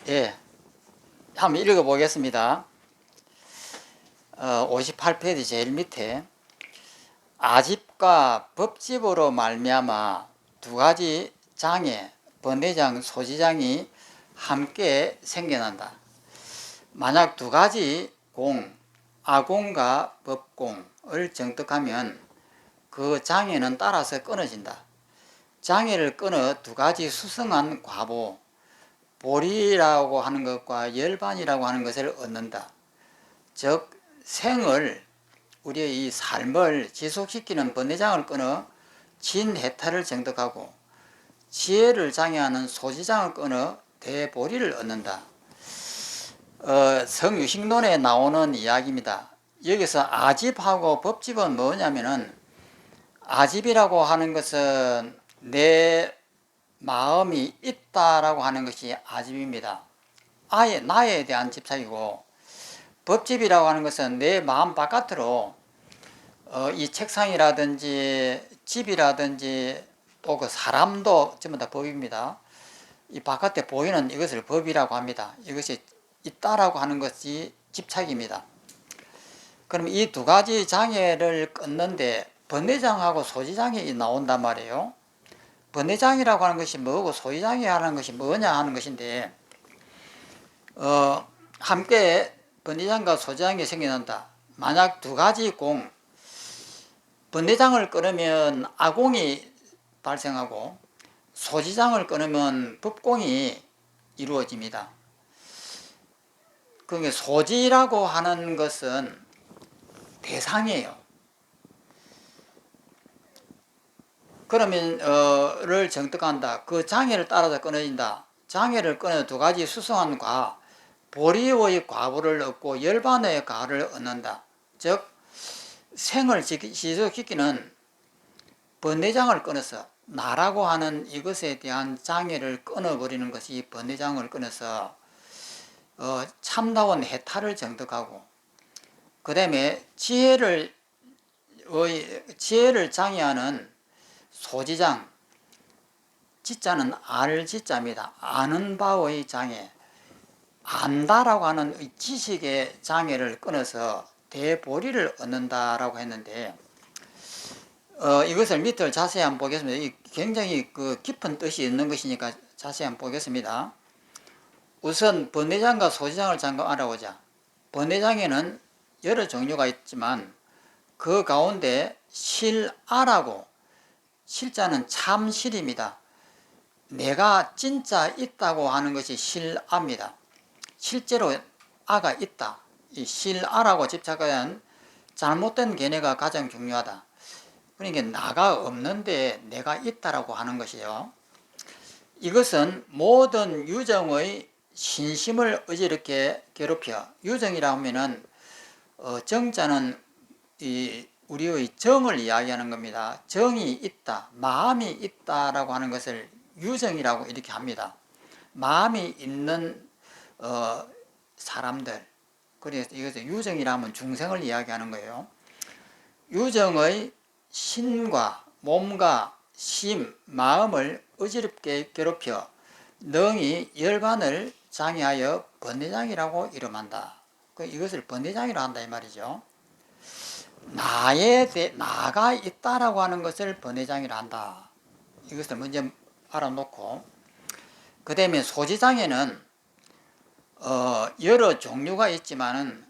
예, 한번 읽어보겠습니다. 58페이지 제일 밑에 아집과 법집으로 말미암아 두 가지 장애, 번뇌장, 소지장이 함께 생겨난다. 만약 두 가지 공, 아공과 법공을 정득하면 그 장애는 따라서 끊어진다. 장애를 끊어 두 가지 수성한 과보, 보리라고 하는 것과 열반이라고 하는 것을 얻는다. 즉 생을, 우리의 이 삶을 지속시키는 번뇌장을 끊어 진해탈을 정득하고 지혜를 장애하는 소지장을 끊어 대보리를 얻는다. 성유식론에 나오는 이야기입니다. 여기서 아집하고 법집은 뭐냐면은, 아집이라고 하는 것은 내 마음이 있다라고 하는 것이 아집입니다. 아예 나에 대한 집착이고, 법집이라고 하는 것은 내 마음 바깥으로 이 책상이라든지 집이라든지 또 그 사람도 전부 다 법입니다. 이 바깥에 보이는 이것을 법이라고 합니다. 이것이 있다라고 하는 것이 집착입니다. 그럼 이 두 가지 장애를 끊는데 번뇌장하고 소지장이 나온단 말이에요. 번뇌장이라고 하는 것이 뭐고 소지장이라는 것이 뭐냐 하는 것인데, 함께 번뇌장과 소지장이 생겨난다. 만약 두 가지 공, 번뇌장을 끊으면 아공이 발생하고 소지장을 끊으면 법공이 이루어집니다. 그러니까 소지라고 하는 것은 대상이에요. 그러면 를 정득한다. 그 장애를 따라서 끊어진다. 장애를 끊어 두 가지 수성한 과, 보리의 과보를 얻고 열반의 과를 얻는다. 즉 생을 지속시키는 번뇌장을 끊어서 나라고 하는 이것에 대한 장애를 끊어버리는 것이 번뇌장을 끊어서 참다운 해탈을 정득하고, 그 다음에 지혜를 장애하는 소지장, 지자는 알지자입니다. 아는 바의 장애, 안다라고 하는 지식의 장애를 끊어서 대보리를 얻는다라고 했는데, 이것을 밑을 자세히 한번 보겠습니다. 굉장히 그 깊은 뜻이 있는 것이니까 자세히 한번 보겠습니다. 우선 번뇌장과 소지장을 잠깐 알아보자. 번뇌장에는 여러 종류가 있지만 그 가운데 실아라고, 실자는 참실입니다. 내가 진짜 있다고 하는 것이 실아입니다. 실제로 아가 있다. 이 실아라고 집착하는 잘못된 견해가 가장 중요하다. 그러니까 나가 없는데 내가 있다라고 하는 것이요. 이것은 모든 유정의 신심을 어지럽게 괴롭혀. 유정이라 하면은 정자는 우리의 정을 이야기하는 겁니다. 정이 있다, 마음이 있다라고 하는 것을 유정이라고 이렇게 합니다. 마음이 있는 사람들, 그래서 이것을 유정이라 하면 중생을 이야기하는 거예요. 유정의 신과 몸과 심, 마음을 어지럽게 괴롭혀 능히 열반을 장애하여 번뇌장이라고 이름한다. 이것을 번뇌장이라고 한다 이 말이죠. 나가 있다라고 하는 것을 번뇌장이라 한다. 이것을 먼저 알아놓고, 그 다음에 소지장에는 여러 종류가 있지만은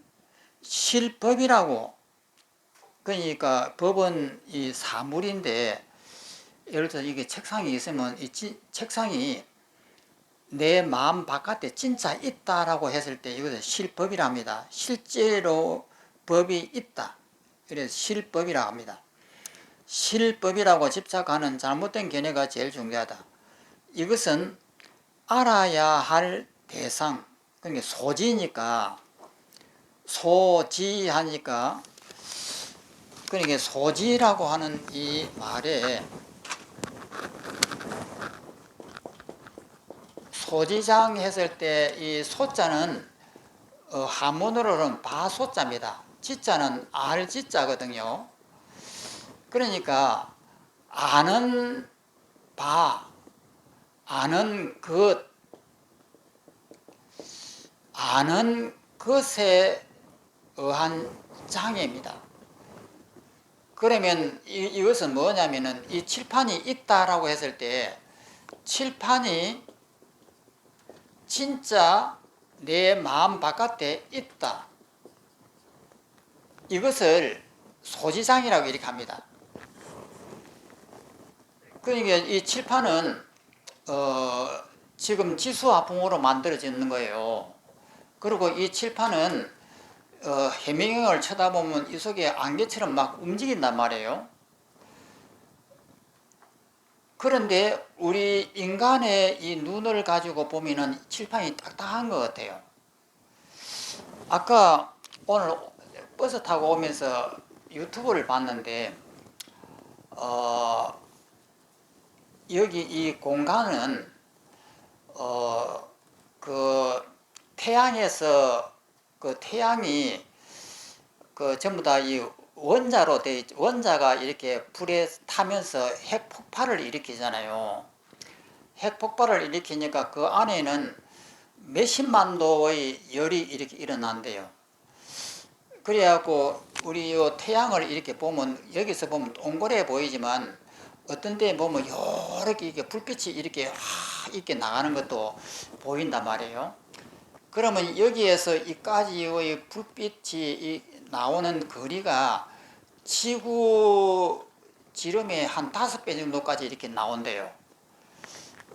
실법이라고, 그러니까 법은 이 사물인데, 예를 들어서 이게 책상이 있으면 이 책상이 내 마음 바깥에 진짜 있다라고 했을 때 이것을 실법이라 합니다. 실제로 법이 있다. 그래서 실법이라고 합니다. 실법이라고 집착하는 잘못된 견해가 제일 중요하다. 이것은 알아야 할 대상, 그러니까 소지니까, 소지하니까, 그러니까 소지라고 하는 이 말에 소지장 했을 때 이 소자는 한문으로는 바소자입니다. 지자는 알지자거든요. 그러니까 아는 바, 아는 것, 아는 것에 의한 장애입니다. 그러면 이것은 뭐냐면은 이 칠판이 있다라고 했을 때 칠판이 진짜 내 마음 바깥에 있다. 이것을 소지장이라고 이렇게 합니다. 그러니까 이 칠판은 지금 지수화풍으로 만들어지는 거예요. 그리고 이 칠판은 해밍을 쳐다보면 이 속에 안개처럼 막 움직인단 말이에요. 그런데 우리 인간의 이 눈을 가지고 보면은 칠판이 딱딱한 것 같아요. 아까 오늘 버스 타고 오면서 유튜브를 봤는데 여기 이 공간은 그 태양에서 그 태양이 그 전부 다 이 원자로 돼 원자가 이렇게 불에 타면서 핵 폭발을 일으키잖아요. 핵 폭발을 일으키니까 그 안에는 몇십만 도의 열이 이렇게 일어난대요. 그래갖고 우리 요 태양을 이렇게 보면 여기서 보면 동그래 보이지만 어떤 데 보면 이렇게 불빛이 이렇게 이렇게 나가는 것도 보인단 말이에요. 그러면 여기에서 이까지의 불빛이 나오는 거리가 지구 지름의 한 5배 정도까지 이렇게 나온대요.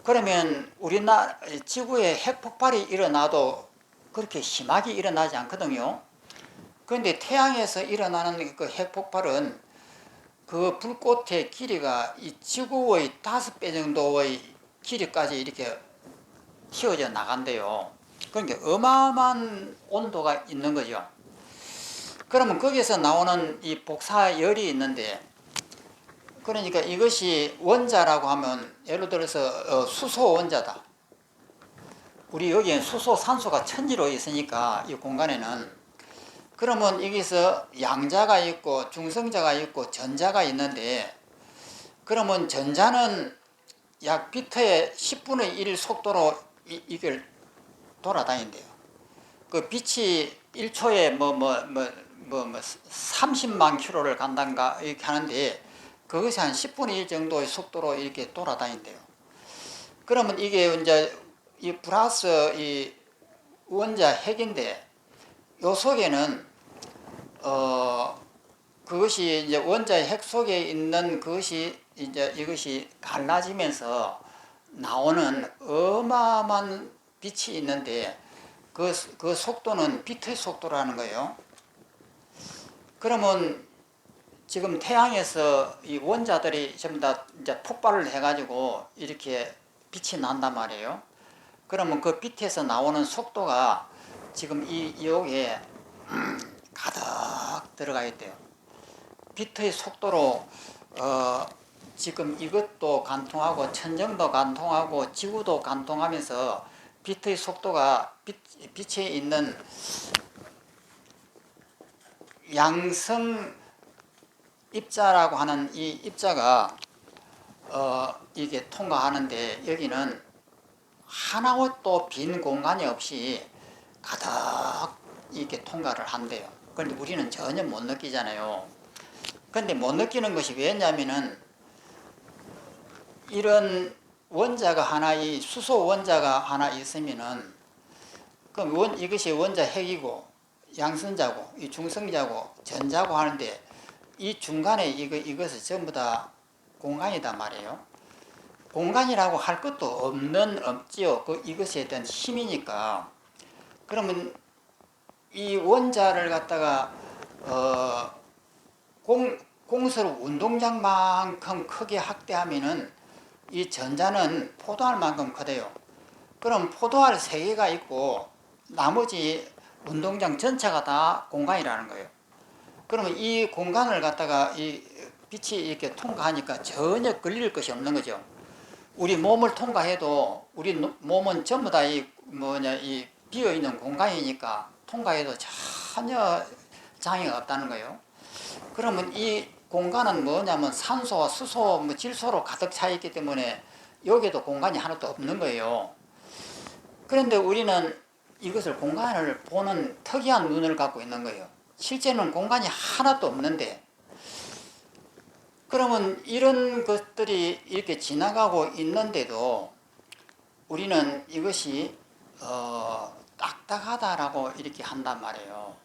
그러면 우리나라 지구에 핵폭발이 일어나도 그렇게 심하게 일어나지 않거든요. 그런데 태양에서 일어나는 그 핵폭발은 그 불꽃의 길이가 이 지구의 5배 정도의 길이까지 이렇게 튀어져 나간대요. 그러니까 어마어마한 온도가 있는 거죠. 그러면 거기서 나오는 이 복사열이 있는데, 그러니까 이것이 원자라고 하면 예를 들어서 수소 원자다. 우리 여기엔 수소 산소가 천지로 있으니까 이 공간에는, 그러면 여기서 양자가 있고 중성자가 있고 전자가 있는데, 그러면 전자는 약 비트의 10분의 1 속도로 이걸 돌아다닌대요. 그 빛이 1초에 30만 킬로를 간단가 이렇게 하는데, 그것이 한 10분의 1 정도의 속도로 이렇게 돌아다닌대요. 그러면 이게 이제 이 플러스 이 원자 핵인데, 요 속에는 그것이 이제 원자의 핵 속에 있는 그것이 이제 이것이 갈라지면서 나오는 어마어마한 빛이 있는데, 그 속도는 빛의 속도라는 거예요. 그러면 지금 태양에서 이 원자들이 전부 다 이제 폭발을 해가지고 이렇게 빛이 난단 말이에요. 그러면 그 빛에서 나오는 속도가 지금 여기에 가득 들어가 있대요. 빛의 속도로 지금 이것도 관통하고 천정도 관통하고 지구도 관통하면서 빛의 속도가 빛에 있는 양성 입자라고 하는 이 입자가 이게 통과하는데, 여기는 하나도 빈 공간이 없이 가득 이렇게 통과를 한대요. 그런데 우리는 전혀 못 느끼잖아요. 그런데 못 느끼는 것이 왜냐면은 이런 원자가 하나, 이 수소 원자가 하나 있으면은 그럼 이것이 원자 핵이고 양성자고 이 중성자고 전자고 하는데, 이 중간에 이것은 전부 다 공간이단 말이에요. 공간이라고 할 것도 없지요. 이것에 대한 힘이니까. 그러면 이 원자를 갖다가 공설 운동장만큼 크게 확대하면은 이 전자는 포도알 만큼 크대요. 그럼 포도알 3개가 있고 나머지 운동장 전체가 다 공간이라는 거예요. 그러면 이 공간을 갖다가 이 빛이 이렇게 통과하니까 전혀 걸릴 것이 없는 거죠. 우리 몸을 통과해도 우리 몸은 전부 다 이 비어 있는 공간이니까 통과해도 전혀 장애가 없다는 거예요. 그러면 이 공간은 뭐냐면 산소와 수소, 질소로 가득 차 있기 때문에 여기에도 공간이 하나도 없는 거예요. 그런데 우리는 이것을 공간을 보는 특이한 눈을 갖고 있는 거예요. 실제는 공간이 하나도 없는데, 그러면 이런 것들이 이렇게 지나가고 있는데도 우리는 이것이 딱딱하다라고 이렇게 한단 말이에요.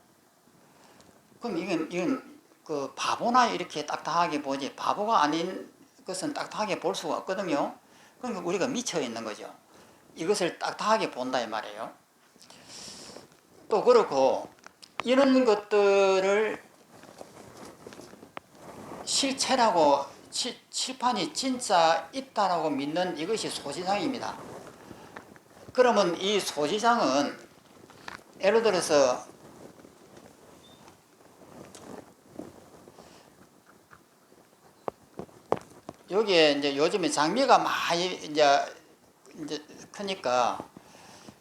그럼 이건 그 바보나 이렇게 딱딱하게 보지, 바보가 아닌 것은 딱딱하게 볼 수가 없거든요. 그러니까 우리가 미쳐 있는 거죠. 이것을 딱딱하게 본다 이 말이에요. 또 그렇고 이런 것들을 실체라고, 칠판이 진짜 있다라고 믿는 이것이 소지상입니다. 그러면 이 소지상은 예를 들어서 여기에 이제 요즘에 장미가 많이 이제 크니까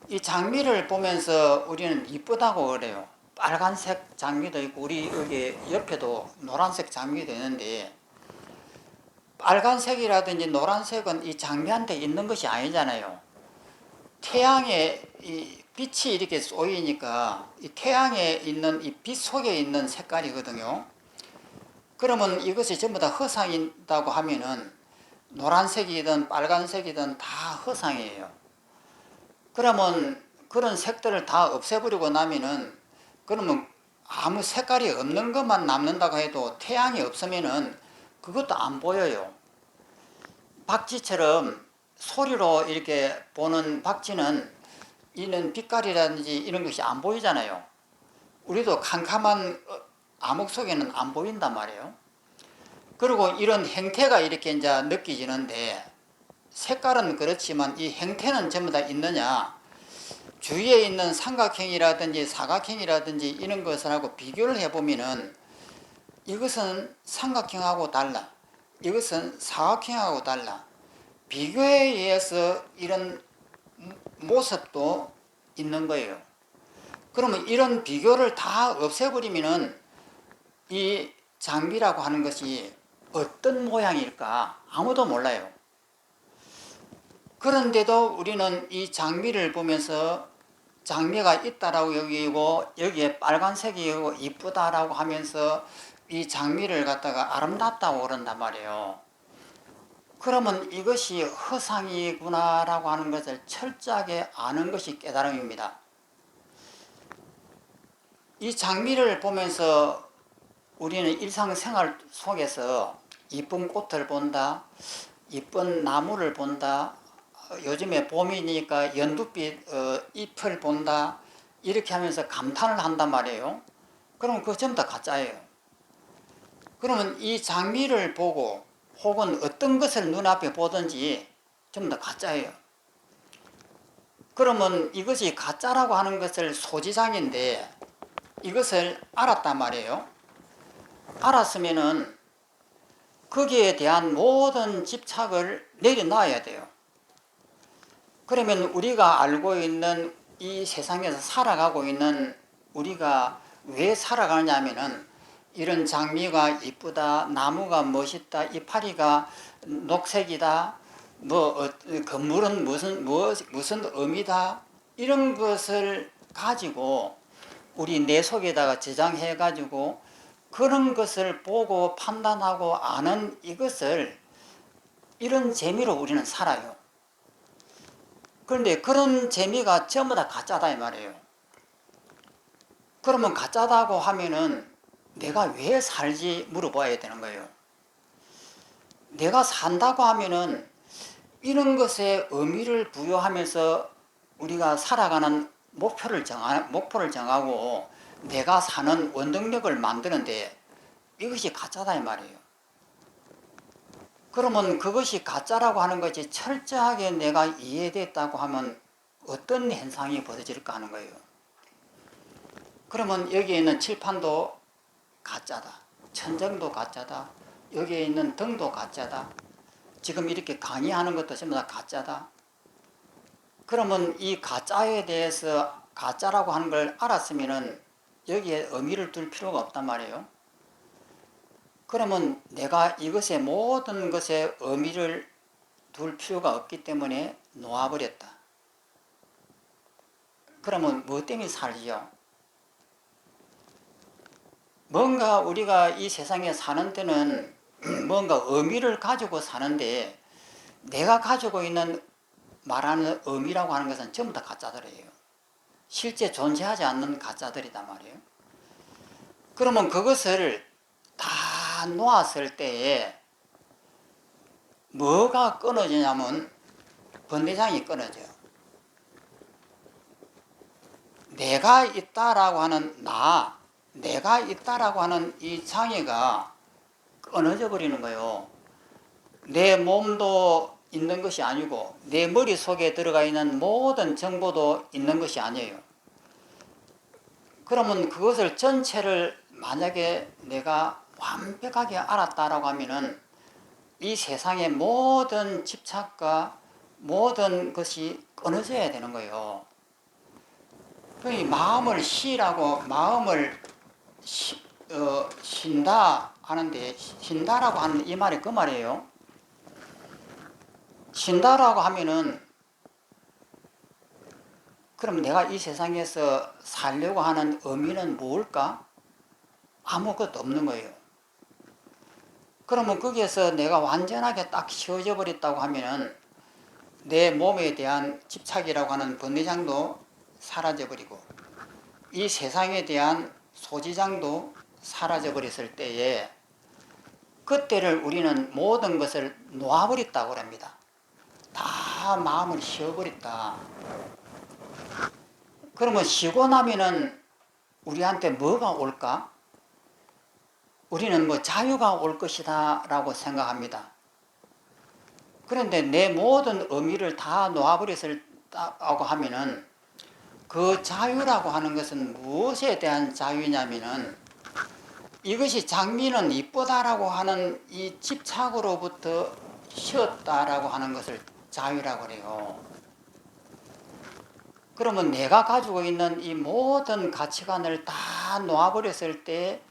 이 장미를 보면서 우리는 이쁘다고 그래요. 빨간색 장미도 있고 우리 여기 옆에도 노란색 장미도 있는데, 빨간색이라든지 노란색은 이 장미한테 있는 것이 아니잖아요. 태양에 이 빛이 이렇게 쏘이니까 이 태양에 있는 이 빛 속에 있는 색깔이거든요. 그러면 이것이 전부 다 허상이다고 하면은 노란색이든 빨간색이든 다 허상이에요. 그러면 그런 색들을 다 없애버리고 나면은, 그러면 아무 색깔이 없는 것만 남는다고 해도 태양이 없으면은 그것도 안 보여요. 박쥐처럼 소리로 이렇게 보는 박쥐는 이런 빛깔이라든지 이런 것이 안 보이잖아요. 우리도 캄캄한 암흑 속에는 안 보인단 말이에요. 그리고 이런 행태가 이렇게 이제 느껴지는데, 색깔은 그렇지만 이 행태는 전부 다 있느냐? 주위에 있는 삼각형이라든지 사각형이라든지 이런 것하고 비교를 해보면은 이것은 삼각형하고 달라, 이것은 사각형하고 달라, 비교에 의해서 이런 모습도 있는 거예요. 그러면 이런 비교를 다 없애버리면은 이 장비라고 하는 것이 어떤 모양일까 아무도 몰라요. 그런데도 우리는 이 장미를 보면서 장미가 있다라고 여기고 여기에 빨간색이고 이쁘다라고 하면서 이 장미를 갖다가 아름답다고 그런단 말이에요. 그러면 이것이 허상이구나라고 하는 것을 철저하게 아는 것이 깨달음입니다. 이 장미를 보면서 우리는 일상생활 속에서 이쁜 꽃을 본다, 이쁜 나무를 본다, 요즘에 봄이니까 연두빛 잎을 본다, 이렇게 하면서 감탄을 한단 말이에요. 그럼 그거 전부 다 가짜예요. 그러면 이 장미를 보고 혹은 어떤 것을 눈앞에 보든지 전부 다 가짜예요. 그러면 이것이 가짜라고 하는 것을 소지상인데 이것을 알았단 말이에요. 알았으면은 거기에 대한 모든 집착을 내려놔야 돼요. 그러면 우리가 알고 있는 이 세상에서 살아가고 있는 우리가 왜 살아가느냐 하면은 이런 장미가 이쁘다, 나무가 멋있다, 이파리가 녹색이다, 건물은 무슨 의미다, 이런 것을 가지고 우리 내 속에다가 저장해 가지고 그런 것을 보고 판단하고 아는 이것을, 이런 재미로 우리는 살아요. 그런데 그런 재미가 전부 다 가짜다 이 말이에요. 그러면 가짜다고 하면은 내가 왜 살지 물어봐야 되는 거예요. 내가 산다고 하면은 이런 것에 의미를 부여하면서 우리가 살아가는 목표를 정하고 내가 사는 원동력을 만드는데 이것이 가짜다 이 말이에요. 그러면 그것이 가짜라고 하는 것이 철저하게 내가 이해됐다고 하면 어떤 현상이 벌어질까 하는 거예요. 그러면 여기에 있는 칠판도 가짜다, 천정도 가짜다, 여기에 있는 등도 가짜다, 지금 이렇게 강의하는 것도 전부 다 가짜다. 그러면 이 가짜에 대해서 가짜라고 하는 걸 알았으면은 여기에 의미를 둘 필요가 없단 말이에요. 그러면 내가 이것의 모든 것에 의미를 둘 필요가 없기 때문에 놓아버렸다. 그러면 뭐 때문에 살지요? 뭔가 우리가 이 세상에 사는 때는 뭔가 의미를 가지고 사는데, 내가 가지고 있는 말하는 의미라고 하는 것은 전부 다 가짜들이에요. 실제 존재하지 않는 가짜들이단 말이에요. 그러면 그것을 다 놓았을 때에 뭐가 끊어지냐면 번뇌장이 끊어져요. 내가 있다라고 하는 내가 있다라고 하는 이 장애가 끊어져 버리는 거예요. 내 몸도 있는 것이 아니고 내 머릿속에 들어가 있는 모든 정보도 있는 것이 아니에요. 그러면 그것을 전체를 만약에 내가 완벽하게 알았다라고 하면은 이 세상의 모든 집착과 모든 것이 끊어져야 되는 거예요. 그 마음을 쉬라고, 마음을 쉰다 하는데, 쉰다라고 하는 이 말이 그 말이에요. 쉰다라고 하면은, 그럼 내가 이 세상에서 살려고 하는 의미는 뭘까? 아무것도 없는 거예요. 그러면 거기에서 내가 완전하게 딱 쉬어져 버렸다고 하면은 내 몸에 대한 집착이라고 하는 번뇌장도 사라져 버리고 이 세상에 대한 소지장도 사라져 버렸을 때에 그때를 우리는 모든 것을 놓아버렸다고 합니다. 다 마음을 쉬어버렸다. 그러면 쉬고 나면은 우리한테 뭐가 올까? 우리는 뭐 자유가 올 것이다 라고 생각합니다. 그런데 내 모든 의미를 다 놓아버렸다고 하면은 그 자유라고 하는 것은 무엇에 대한 자유냐면은 이것이 장미는 이쁘다라고 하는 이 집착으로부터 쉬었다라고 하는 것을 자유라고 그래요. 그러면 내가 가지고 있는 이 모든 가치관을 다 놓아버렸을 때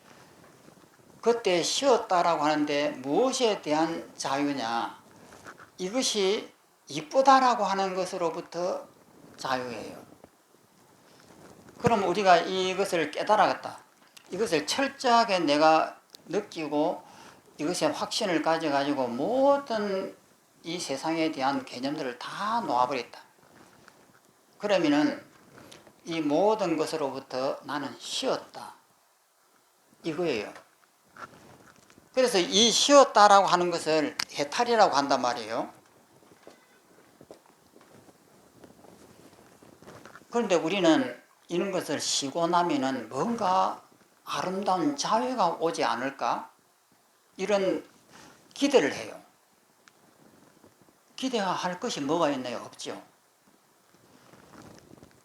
그때 쉬었다라고 하는데 무엇에 대한 자유냐? 이것이 이쁘다라고 하는 것으로부터 자유예요. 그럼 우리가 이것을 깨달아갔다. 이것을 철저하게 내가 느끼고 이것에 확신을 가져가지고 모든 이 세상에 대한 개념들을 다 놓아버렸다. 그러면은 이 모든 것으로부터 나는 쉬었다. 이거예요. 그래서 이 쉬었다라고 하는 것을 해탈이라고 한단 말이에요. 그런데 우리는 이런 것을 쉬고 나면은 뭔가 아름다운 자유가 오지 않을까? 이런 기대를 해요. 기대할 것이 뭐가 있나요? 없죠.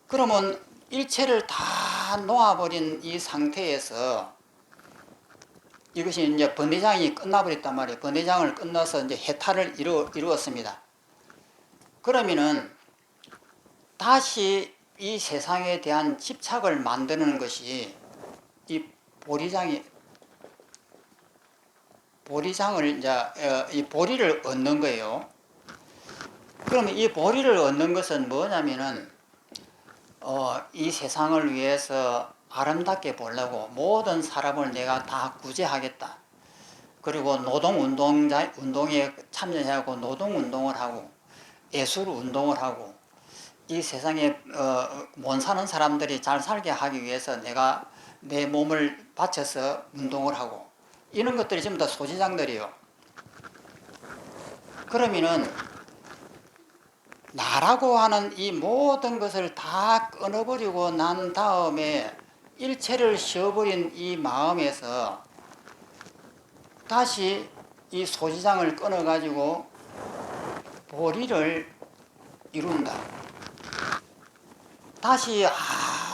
그러면 일체를 다 놓아버린 이 상태에서 이것이 이제 번뇌장이 끝나버렸단 말이에요. 번뇌장을 끝나서 이제 해탈을 이루었습니다. 그러면은 다시 이 세상에 대한 집착을 만드는 것이 이 보리장을 이제 이 보리를 얻는 거예요. 그러면 이 보리를 얻는 것은 뭐냐면은 이 세상을 위해서 아름답게 보려고 모든 사람을 내가 다 구제하겠다. 그리고 운동에 참여하고 노동운동을 하고 예술운동을 하고 이 세상에 못 사는 사람들이 잘 살게 하기 위해서 내가 내 몸을 바쳐서 운동을 하고 이런 것들이 전부 다 소지장들이에요. 그러면은 나라고 하는 이 모든 것을 다 끊어버리고 난 다음에 일체를 쉬어버린 이 마음에서 다시 이 소지장을 끊어가지고 보리를 이룬다. 다시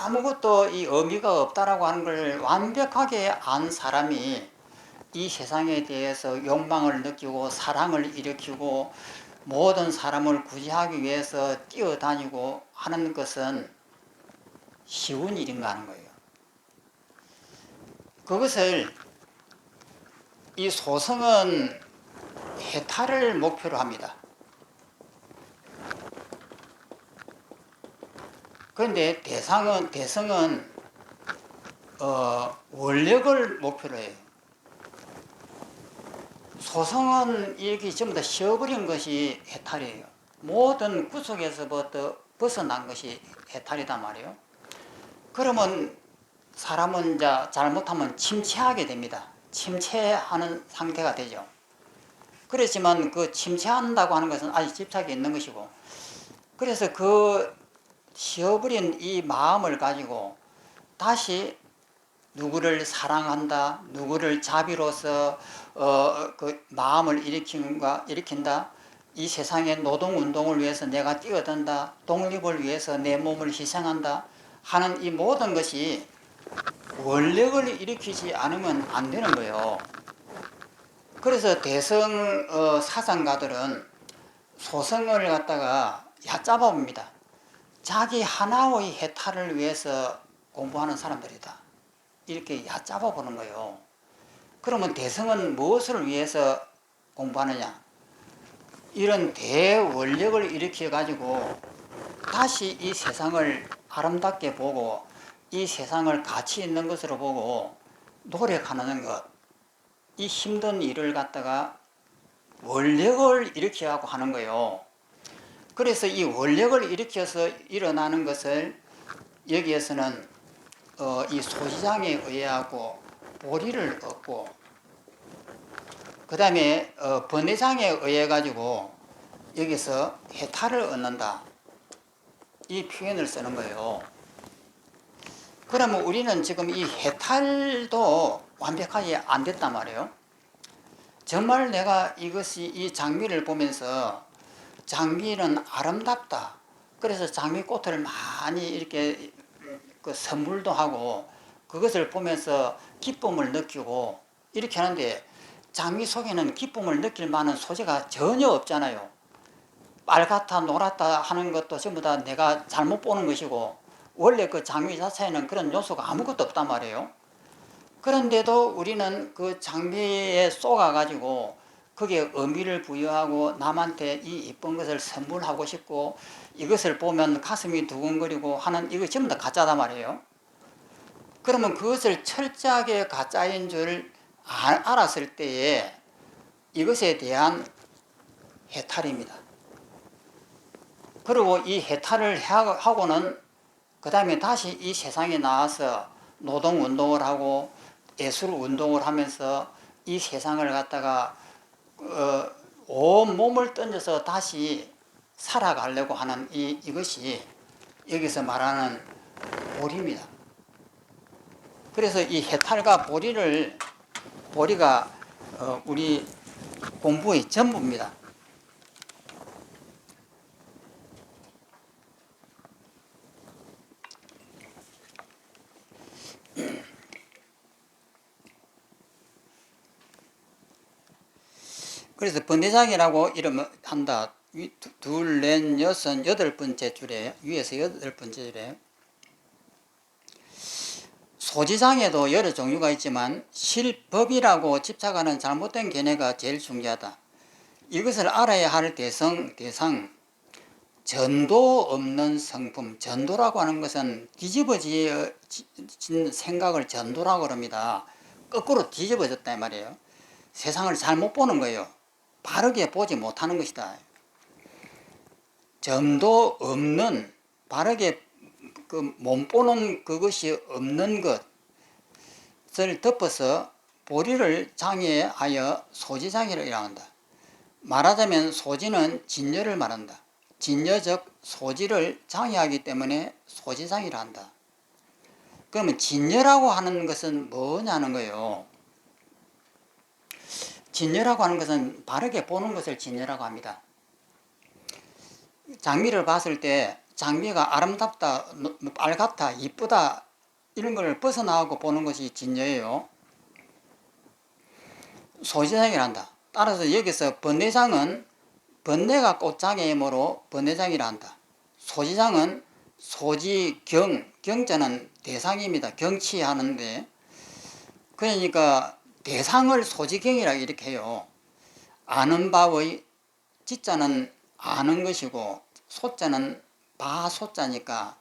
아무것도 이 의미가 없다라고 하는 걸 완벽하게 안 사람이 이 세상에 대해서 욕망을 느끼고 사랑을 일으키고 모든 사람을 구제하기 위해서 뛰어다니고 하는 것은 쉬운 일인가 하는 거예요. 그것을 이 소성은 해탈을 목표로 합니다. 그런데 대성은 원력을 목표로 해요. 소성은 이렇게 전부 다 쉬어버린 것이 해탈이에요. 모든 구속에서부터 벗어난 것이 해탈이단 말이에요. 그러면 사람은 이제 잘못하면 침체하게 됩니다. 침체하는 상태가 되죠. 그렇지만 그 침체한다고 하는 것은 아직 집착이 있는 것이고, 그래서 그 쉬어버린 이 마음을 가지고 다시 누구를 사랑한다, 누구를 자비로서 그 마음을 일으킨다. 이 세상의 노동운동을 위해서 내가 뛰어든다, 독립을 위해서 내 몸을 희생한다 하는 이 모든 것이 원력을 일으키지 않으면 안 되는 거예요. 그래서 대성 사상가들은 소성을 갖다가 얕잡아 봅니다. 자기 하나의 해탈을 위해서 공부하는 사람들이다, 이렇게 얕잡아 보는 거예요. 그러면 대성은 무엇을 위해서 공부하느냐? 이런 대원력을 일으켜 가지고 다시 이 세상을 아름답게 보고 이 세상을 가치 있는 것으로 보고 노력하는 것, 이 힘든 일을 갖다가 원력을 일으키라고 하는 거예요. 그래서 이 원력을 일으켜서 일어나는 것을 여기에서는 이 소지장에 의하고 보리를 얻고, 그 다음에 번뇌장에 의해 가지고 여기서 해탈을 얻는다, 이 표현을 쓰는 거예요. 그러면 우리는 지금 이 해탈도 완벽하게 안 됐단 말이에요. 정말 내가 이 장미를 보면서 장미는 아름답다, 그래서 장미꽃을 많이 이렇게 그 선물도 하고 그것을 보면서 기쁨을 느끼고 이렇게 하는데, 장미 속에는 기쁨을 느낄 만한 소재가 전혀 없잖아요. 빨갛다 노랗다 하는 것도 전부 다 내가 잘못 보는 것이고, 원래 그 장미 자체에는 그런 요소가 아무것도 없단 말이에요. 그런데도 우리는 그 장미에 쏘가가지고 거기에 의미를 부여하고 남한테 이 예쁜 것을 선물하고 싶고, 이것을 보면 가슴이 두근거리고 하는, 이거 전부 다 가짜단 말이에요. 그러면 그것을 철저하게 가짜인 줄 알았을 때에 이것에 대한 해탈입니다. 그리고 이 해탈을 하고는 그 다음에 다시 이 세상에 나와서 노동운동을 하고 예술운동을 하면서 이 세상을 갖다가 온 몸을 던져서 다시 살아가려고 하는 이것이 여기서 말하는 보리입니다. 그래서 이 해탈과 보리가 우리 공부의 전부입니다. 그래서 번뇌장이라고 이름을 한다. 둘, 넷, 여섯, 여덟 번째 줄에, 위에서 여덟 번째 줄에 소지장에도 여러 종류가 있지만 실법이라고 집착하는 잘못된 견해가 제일 중요하다. 이것을 알아야 할 대상, 전도 없는 성품. 전도라고 하는 것은 뒤집어진 생각을 전도라고 합니다. 거꾸로 뒤집어졌단 말이에요. 세상을 잘못 보는 거예요. 바르게 보지 못하는 것이다. 전도 없는, 바르게 못 보는 그것이 없는 것을 덮어서 보리를 장애하여 소지장애를 일어난다. 말하자면 소지는 진여를 말한다. 진여적 소지를 장애하기 때문에 소지장애를 한다. 그러면 진여라고 하는 것은 뭐냐는 거예요. 진여라고 하는 것은 바르게 보는 것을 진여라고 합니다. 장미를 봤을 때 장미가 아름답다, 빨갛다, 이쁘다 이런 걸 벗어나고 보는 것이 진여예요. 소지장이란다. 따라서 여기서 번뇌장은 번뇌가 꽃장애이므로 번뇌장이라 한다. 소지장은 경자는 대상입니다. 경치하는데, 그러니까 대상을 소지경이라 이렇게 해요. 아는 바의 지자는 아는 것이고 소자는 바소자니까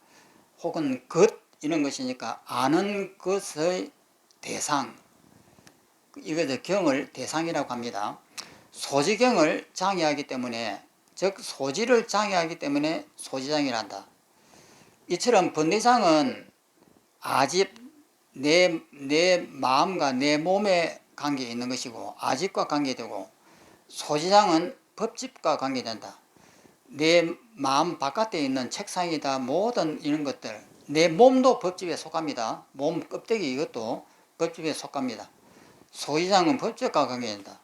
혹은 것 이런 것이니까 아는 것의 대상, 이것을 경을 대상이라고 합니다. 소지경을 장애하기 때문에, 즉 소지를 장애하기 때문에 소지장애란다. 이처럼 번뇌장은 아집, 내 마음과 내 몸에 관계에 있는 것이고 아집과 관계되고, 소지장은 법집과 관계된다. 내 마음 바깥에 있는 책상이다 모든 이런 것들, 내 몸도 법집에 속합니다. 몸 껍데기 이것도 법집에 속합니다. 소지장은 법집과 관계된다.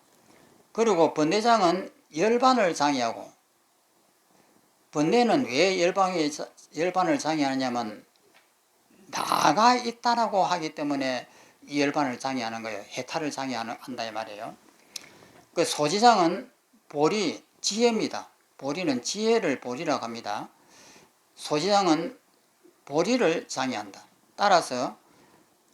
그리고 번뇌장은 열반을 장애하고, 번뇌는 왜 열반을 장애하느냐면 나가 있다라고 하기 때문에 열반을 장애하는 거예요. 해탈을 장애한다 이 말이에요. 그 소지장은 보리, 지혜입니다. 보리는 지혜를 보리라고 합니다. 소지장은 보리를 장애한다. 따라서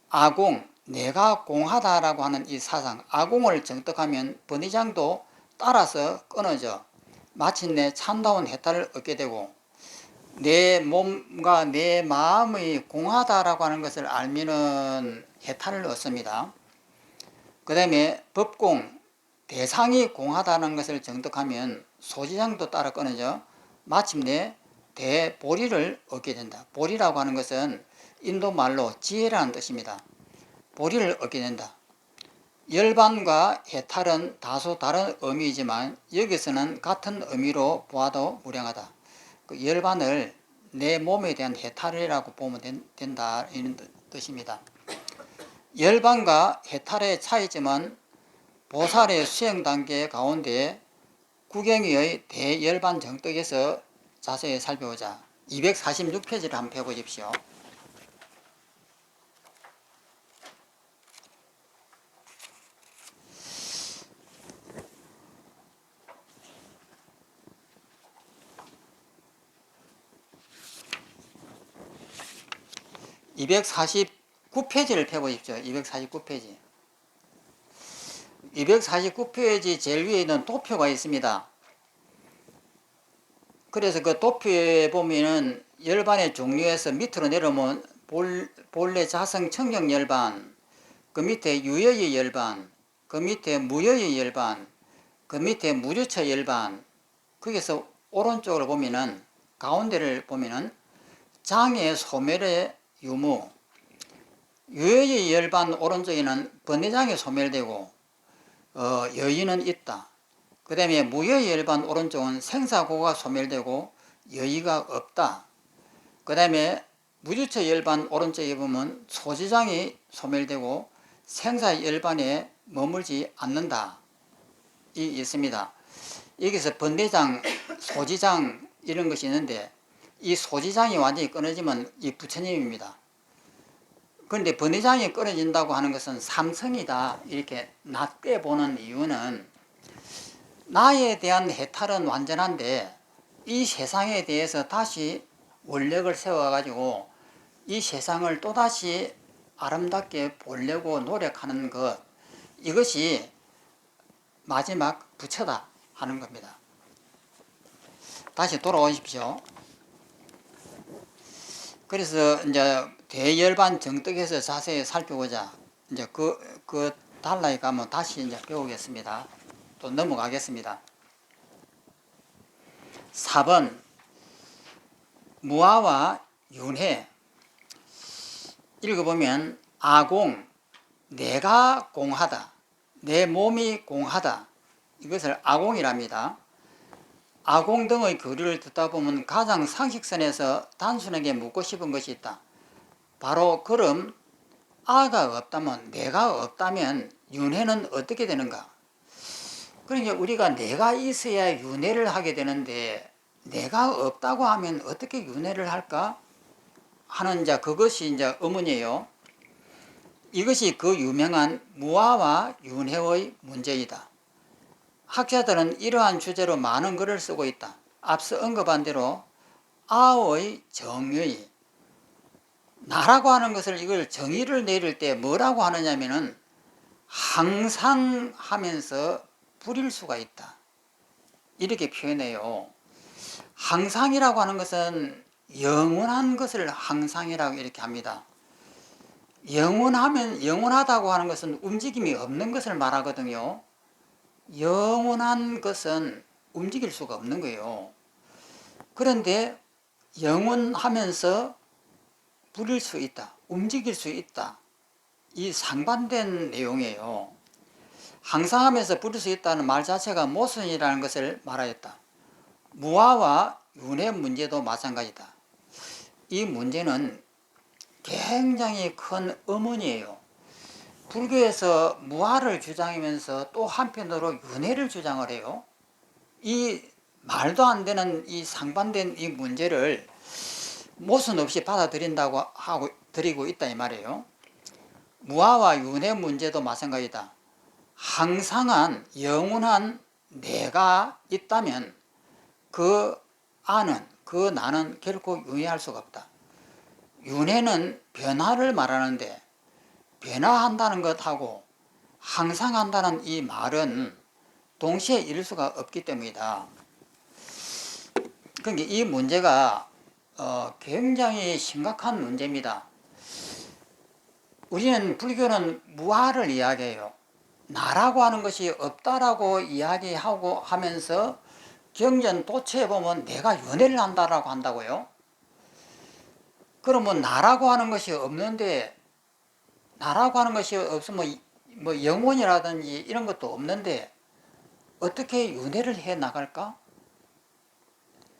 아공, 내가 공하다라고 하는 이 사상, 아공을 정떡하면 번뇌장도 따라서 끊어져 마침내 참다운 해탈을 얻게 되고, 내 몸과 내 마음이 공하다라고 하는 것을 알면은 해탈을 얻습니다. 그 다음에 법공, 대상이 공하다는 것을 정득하면 소지장도 따라 끊어져 마침내 대보리를 얻게 된다. 보리라고 하는 것은 인도 말로 지혜라는 뜻입니다. 보리를 얻게 된다. 열반과 해탈은 다소 다른 의미이지만 여기서는 같은 의미로 보아도 무량하다. 그 열반을 내 몸에 대한 해탈이라고 보면 된다 이런 뜻입니다. 열반과 해탈의 차이점은 보살의 수행 단계 가운데 구경의 대열반 정떡에서 자세히 살펴보자. 246페이지를 한번 펴보십시오. 249페이지를 펴보십시오. 249페이지. 249페이지 제일 위에 있는 도표가 있습니다. 그래서 그 도표에 보면은 열반의 종류에서 밑으로 내려오면 본래 자성 청정 열반, 그 밑에 유여의 열반, 그 밑에 무여의 열반, 그 밑에 무주처 열반, 거기서 오른쪽으로 보면은 가운데를 보면은 장애 소멸의 유무, 유여의 열반 오른쪽에는 번뇌장이 소멸되고 여의는 있다. 그 다음에 무여의 열반 오른쪽은 생사고가 소멸되고 여의가 없다. 그 다음에 무주처 열반 오른쪽에 보면 소지장이 소멸되고 생사 열반에 머물지 않는다. 이 있습니다. 여기서 번뇌장, 소지장 이런 것이 있는데 이 소지장이 완전히 끊어지면 이 부처님입니다. 그런데 번뇌장이 끊어진다고 하는 것은 삼성이다 이렇게 낮게 보는 이유는, 나에 대한 해탈은 완전한데 이 세상에 대해서 다시 원력을 세워가지고 이 세상을 또다시 아름답게 보려고 노력하는 것, 이것이 마지막 부처다 하는 겁니다. 다시 돌아오십시오. 그래서 이제 대열반 정떡에서 자세히 살펴보자. 이제 그 단락에 가면 다시 이제 배우겠습니다. 또 넘어가겠습니다. 4번 무아와 윤회. 읽어보면 아공, 내가 공하다, 내 몸이 공하다, 이것을 아공이랍니다. 아공 등의 교리를 듣다 보면 가장 상식선에서 단순하게 묻고 싶은 것이 있다. 바로 그럼 아가 없다면, 내가 없다면 윤회는 어떻게 되는가? 그러니까 우리가 내가 있어야 윤회를 하게 되는데 내가 없다고 하면 어떻게 윤회를 할까 하는 이제 그것이 이제 의문이에요. 이것이 그 유명한 무아와 윤회의 문제이다. 학자들은 이러한 주제로 많은 글을 쓰고 있다. 앞서 언급한 대로 아의 정의, 나라고 하는 것을 이걸 정의를 내릴 때 뭐라고 하느냐면은 항상 하면서 부릴 수가 있다. 이렇게 표현해요. 항상이라고 하는 것은 영원한 것을 항상이라고 이렇게 합니다. 영원하다고 하는 것은 움직임이 없는 것을 말하거든요. 영원한 것은 움직일 수가 없는 거예요. 그런데 영원하면서 부릴 수 있다, 움직일 수 있다, 이 상반된 내용이에요. 항상하면서 부릴 수 있다는 말 자체가 모순이라는 것을 말하였다. 무아와 윤회 문제도 마찬가지다. 이 문제는 굉장히 큰 의문이에요. 불교에서 무아를 주장하면서 또 한편으로 윤회를 주장을 해요. 이 말도 안 되는 이 상반된 이 문제를 모순 없이 받아들인다고 하고 드리고 있다 이 말이에요. 무아와 윤회 문제도 마찬가지다. 항상한 영원한 내가 있다면 그 아는, 그 나는 결코 윤회할 수가 없다. 윤회는 변화를 말하는데 변화한다는 것하고 항상 한다는 이 말은 동시에 이룰 수가 없기 때문이다. 그러니까 이 문제가 굉장히 심각한 문제입니다. 우리는 불교는 무아를 이야기해요. 나라고 하는 것이 없다라고 이야기하고 하면서 경전 도처에 보면 내가 윤회를 한다라고 한다고요. 그러면 나라고 하는 것이 없는데, 나라고 하는 것이 없으면 뭐 영혼이라든지 이런 것도 없는데 어떻게 윤회를 해 나갈까?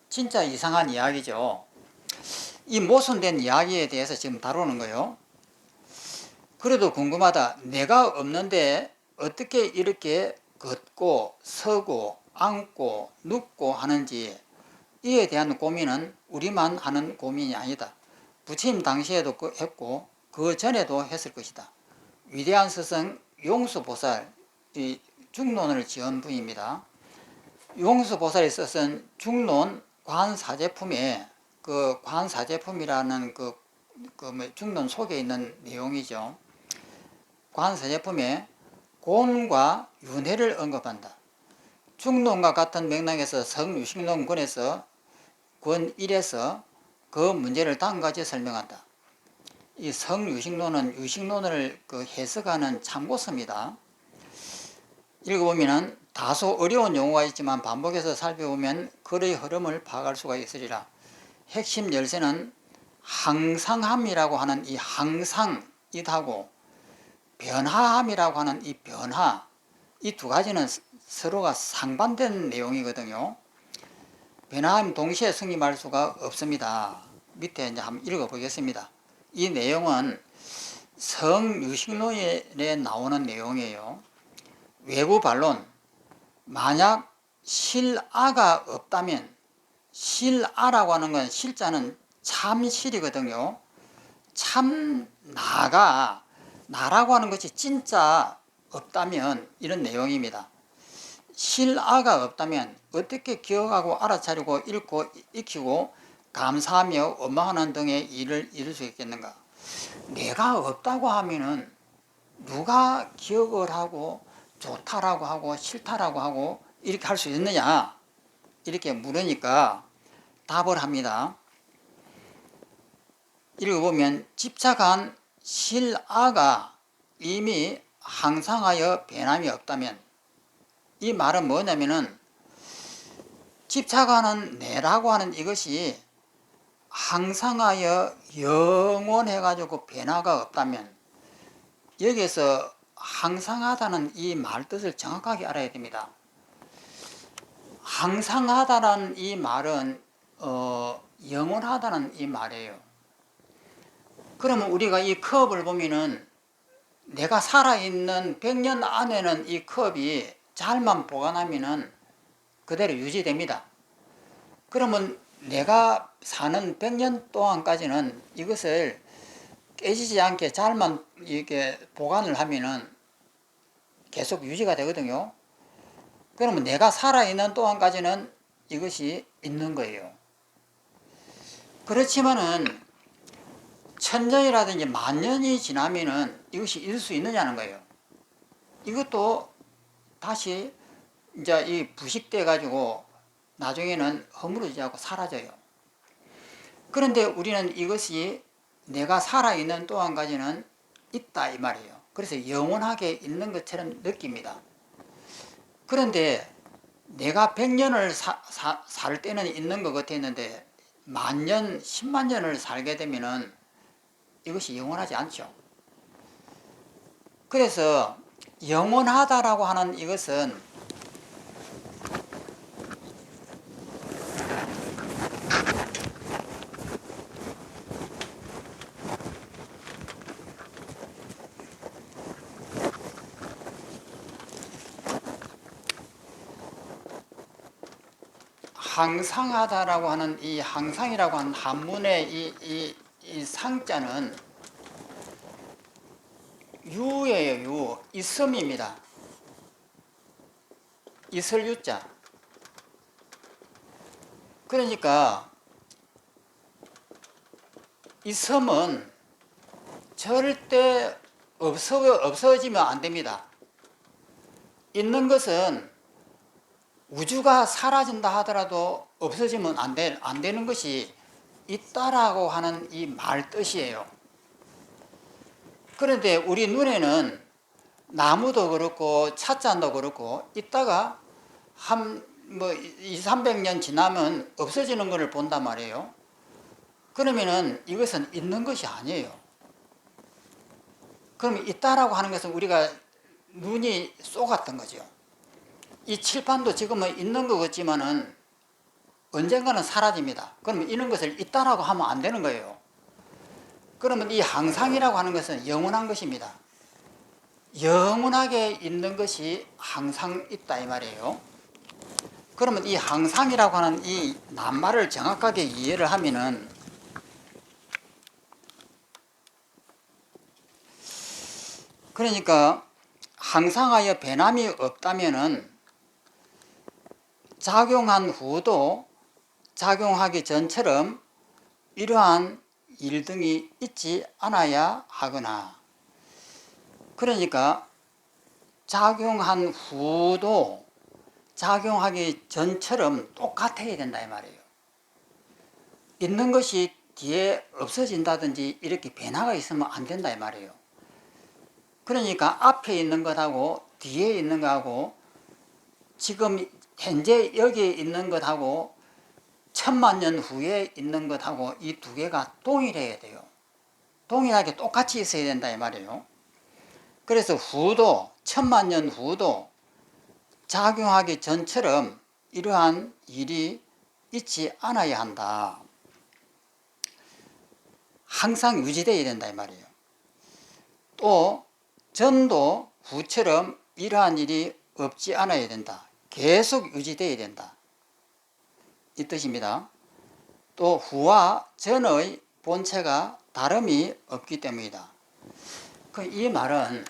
진짜 이상한 이야기죠. 이 모순된 이야기에 대해서 지금 다루는 거예요. 그래도 궁금하다. 내가 없는데 어떻게 이렇게 걷고 서고 앉고 눕고 하는지, 이에 대한 고민은 우리만 하는 고민이 아니다. 부처님 당시에도 했고 그 전에도 했을 것이다. 위대한 스승 용수보살, 이 중론을 지은 분입니다. 용수보살이 썼은 중론 관사제품에, 그 관사제품이라는 중론 속에 있는 내용이죠. 관사제품에 곤과 윤회를 언급한다. 중론과 같은 맥락에서 성유식론권에서 권 1에서 그 문제를 다음과 같이 설명한다. 이 성유식론은 유식론을 해석하는 참고서입니다. 읽어보면 다소 어려운 용어가 있지만 반복해서 살펴보면 글의 흐름을 파악할 수가 있으리라. 핵심 열쇠는 항상함이라고 하는 이 항상이하고 변화함이라고 하는 이 변화, 이 두 가지는 서로가 상반된 내용이거든요. 변화함 동시에 승립할 수가 없습니다. 밑에 이제 한번 읽어보겠습니다. 이 내용은 성유식론에 나오는 내용이에요. 외부 반론, 만약 실아가 없다면, 실아라고 하는 건 실자는 참실이거든요. 참 나라고 하는 것이 진짜 없다면 이런 내용입니다. 실아가 없다면 어떻게 기억하고 알아차리고 읽고 익히고 감사하며 원망하는 등의 일을 이룰 수 있겠는가? 내가 없다고 하면은 누가 기억을 하고 좋다라고 하고 싫다라고 하고 이렇게 할 수 있느냐? 이렇게 물으니까 답을 합니다. 읽어보면 집착한 실아가 이미 항상하여 변함이 없다면, 이 말은 뭐냐면은 집착하는 내라고 하는 이것이 항상하여 영원해가지고 변화가 없다면, 여기에서 항상하다는 이 말 뜻을 정확하게 알아야 됩니다. 항상하다는 이 말은 영원하다는 이 말이에요. 그러면 우리가 이 컵을 보면은 내가 살아있는 100년 안에는 이 컵이 잘만 보관하면은 그대로 유지됩니다. 그러면 내가 사는 100년 동안까지는 이것을 깨지지 않게 잘만 이렇게 보관을 하면은 계속 유지가 되거든요. 그러면 내가 살아있는 동안까지는 이것이 있는 거예요. 그렇지만은 천년이라든지 만년이 지나면은 이것이 있을 수 있느냐는 거예요. 이것도 다시 이제 이 부식돼 가지고 나중에는 허물어지지 않고 사라져요. 그런데 우리는 이것이 내가 살아있는 동안까지는 있다 이 말이에요. 그래서 영원하게 있는 것처럼 느낍니다. 그런데 내가 100년을 살 때는 있는 것 같았는데 만년, 10만 년을 살게 되면은 이것이 영원하지 않죠. 그래서 영원하다라고 하는 이것은 항상하다라고 하는 이 항상이라고 하는 한문의 이 상자는 유예요. 유. 있음입니다. 있을 유자. 그러니까 있음은 절대 없어지면 안 됩니다. 있는 것은 우주가 사라진다 하더라도 없어지면 안 되는 것이 있다라고 하는 이 말 뜻이에요. 그런데 우리 눈에는 나무도 그렇고 찻잔도 그렇고 있다가 한 2, 300년 지나면 없어지는 것을 본단 말이에요. 그러면은 이것은 있는 것이 아니에요. 그러면 있다라고 하는 것은 우리가 눈이 쏘갔던 거죠. 이 칠판도 지금은 있는 것 같지만은 언젠가는 사라집니다. 그러면 이런 것을 있다라고 하면 안 되는 거예요. 그러면 이 항상이라고 하는 것은 영원한 것입니다. 영원하게 있는 것이 항상 있다 이 말이에요. 그러면 이 항상이라고 하는 이 낱말을 정확하게 이해를 하면은 그러니까 항상하여 변함이 없다면은 작용한 후도 작용하기 전처럼 이러한 일 등이 있지 않아야 하거나, 그러니까 작용한 후도 작용하기 전처럼 똑같아야 된다 이 말이에요. 있는 것이 뒤에 없어진다든지 이렇게 변화가 있으면 안 된다 이 말이에요. 그러니까 앞에 있는 것하고 뒤에 있는 것하고 지금 현재 여기에 있는 것하고 1000만 년 후에 있는 것하고 이 두 개가 동일해야 돼요. 동일하게 똑같이 있어야 된다 이 말이에요. 그래서 후도 1000만 년 후도 작용하기 전처럼 이러한 일이 있지 않아야 한다. 항상 유지되어야 된다 이 말이에요. 또 전도 후처럼 이러한 일이 없지 않아야 된다. 계속 유지되어야 된다. 이 뜻입니다. 또 후와 전의 본체가 다름이 없기 때문이다. 이 말은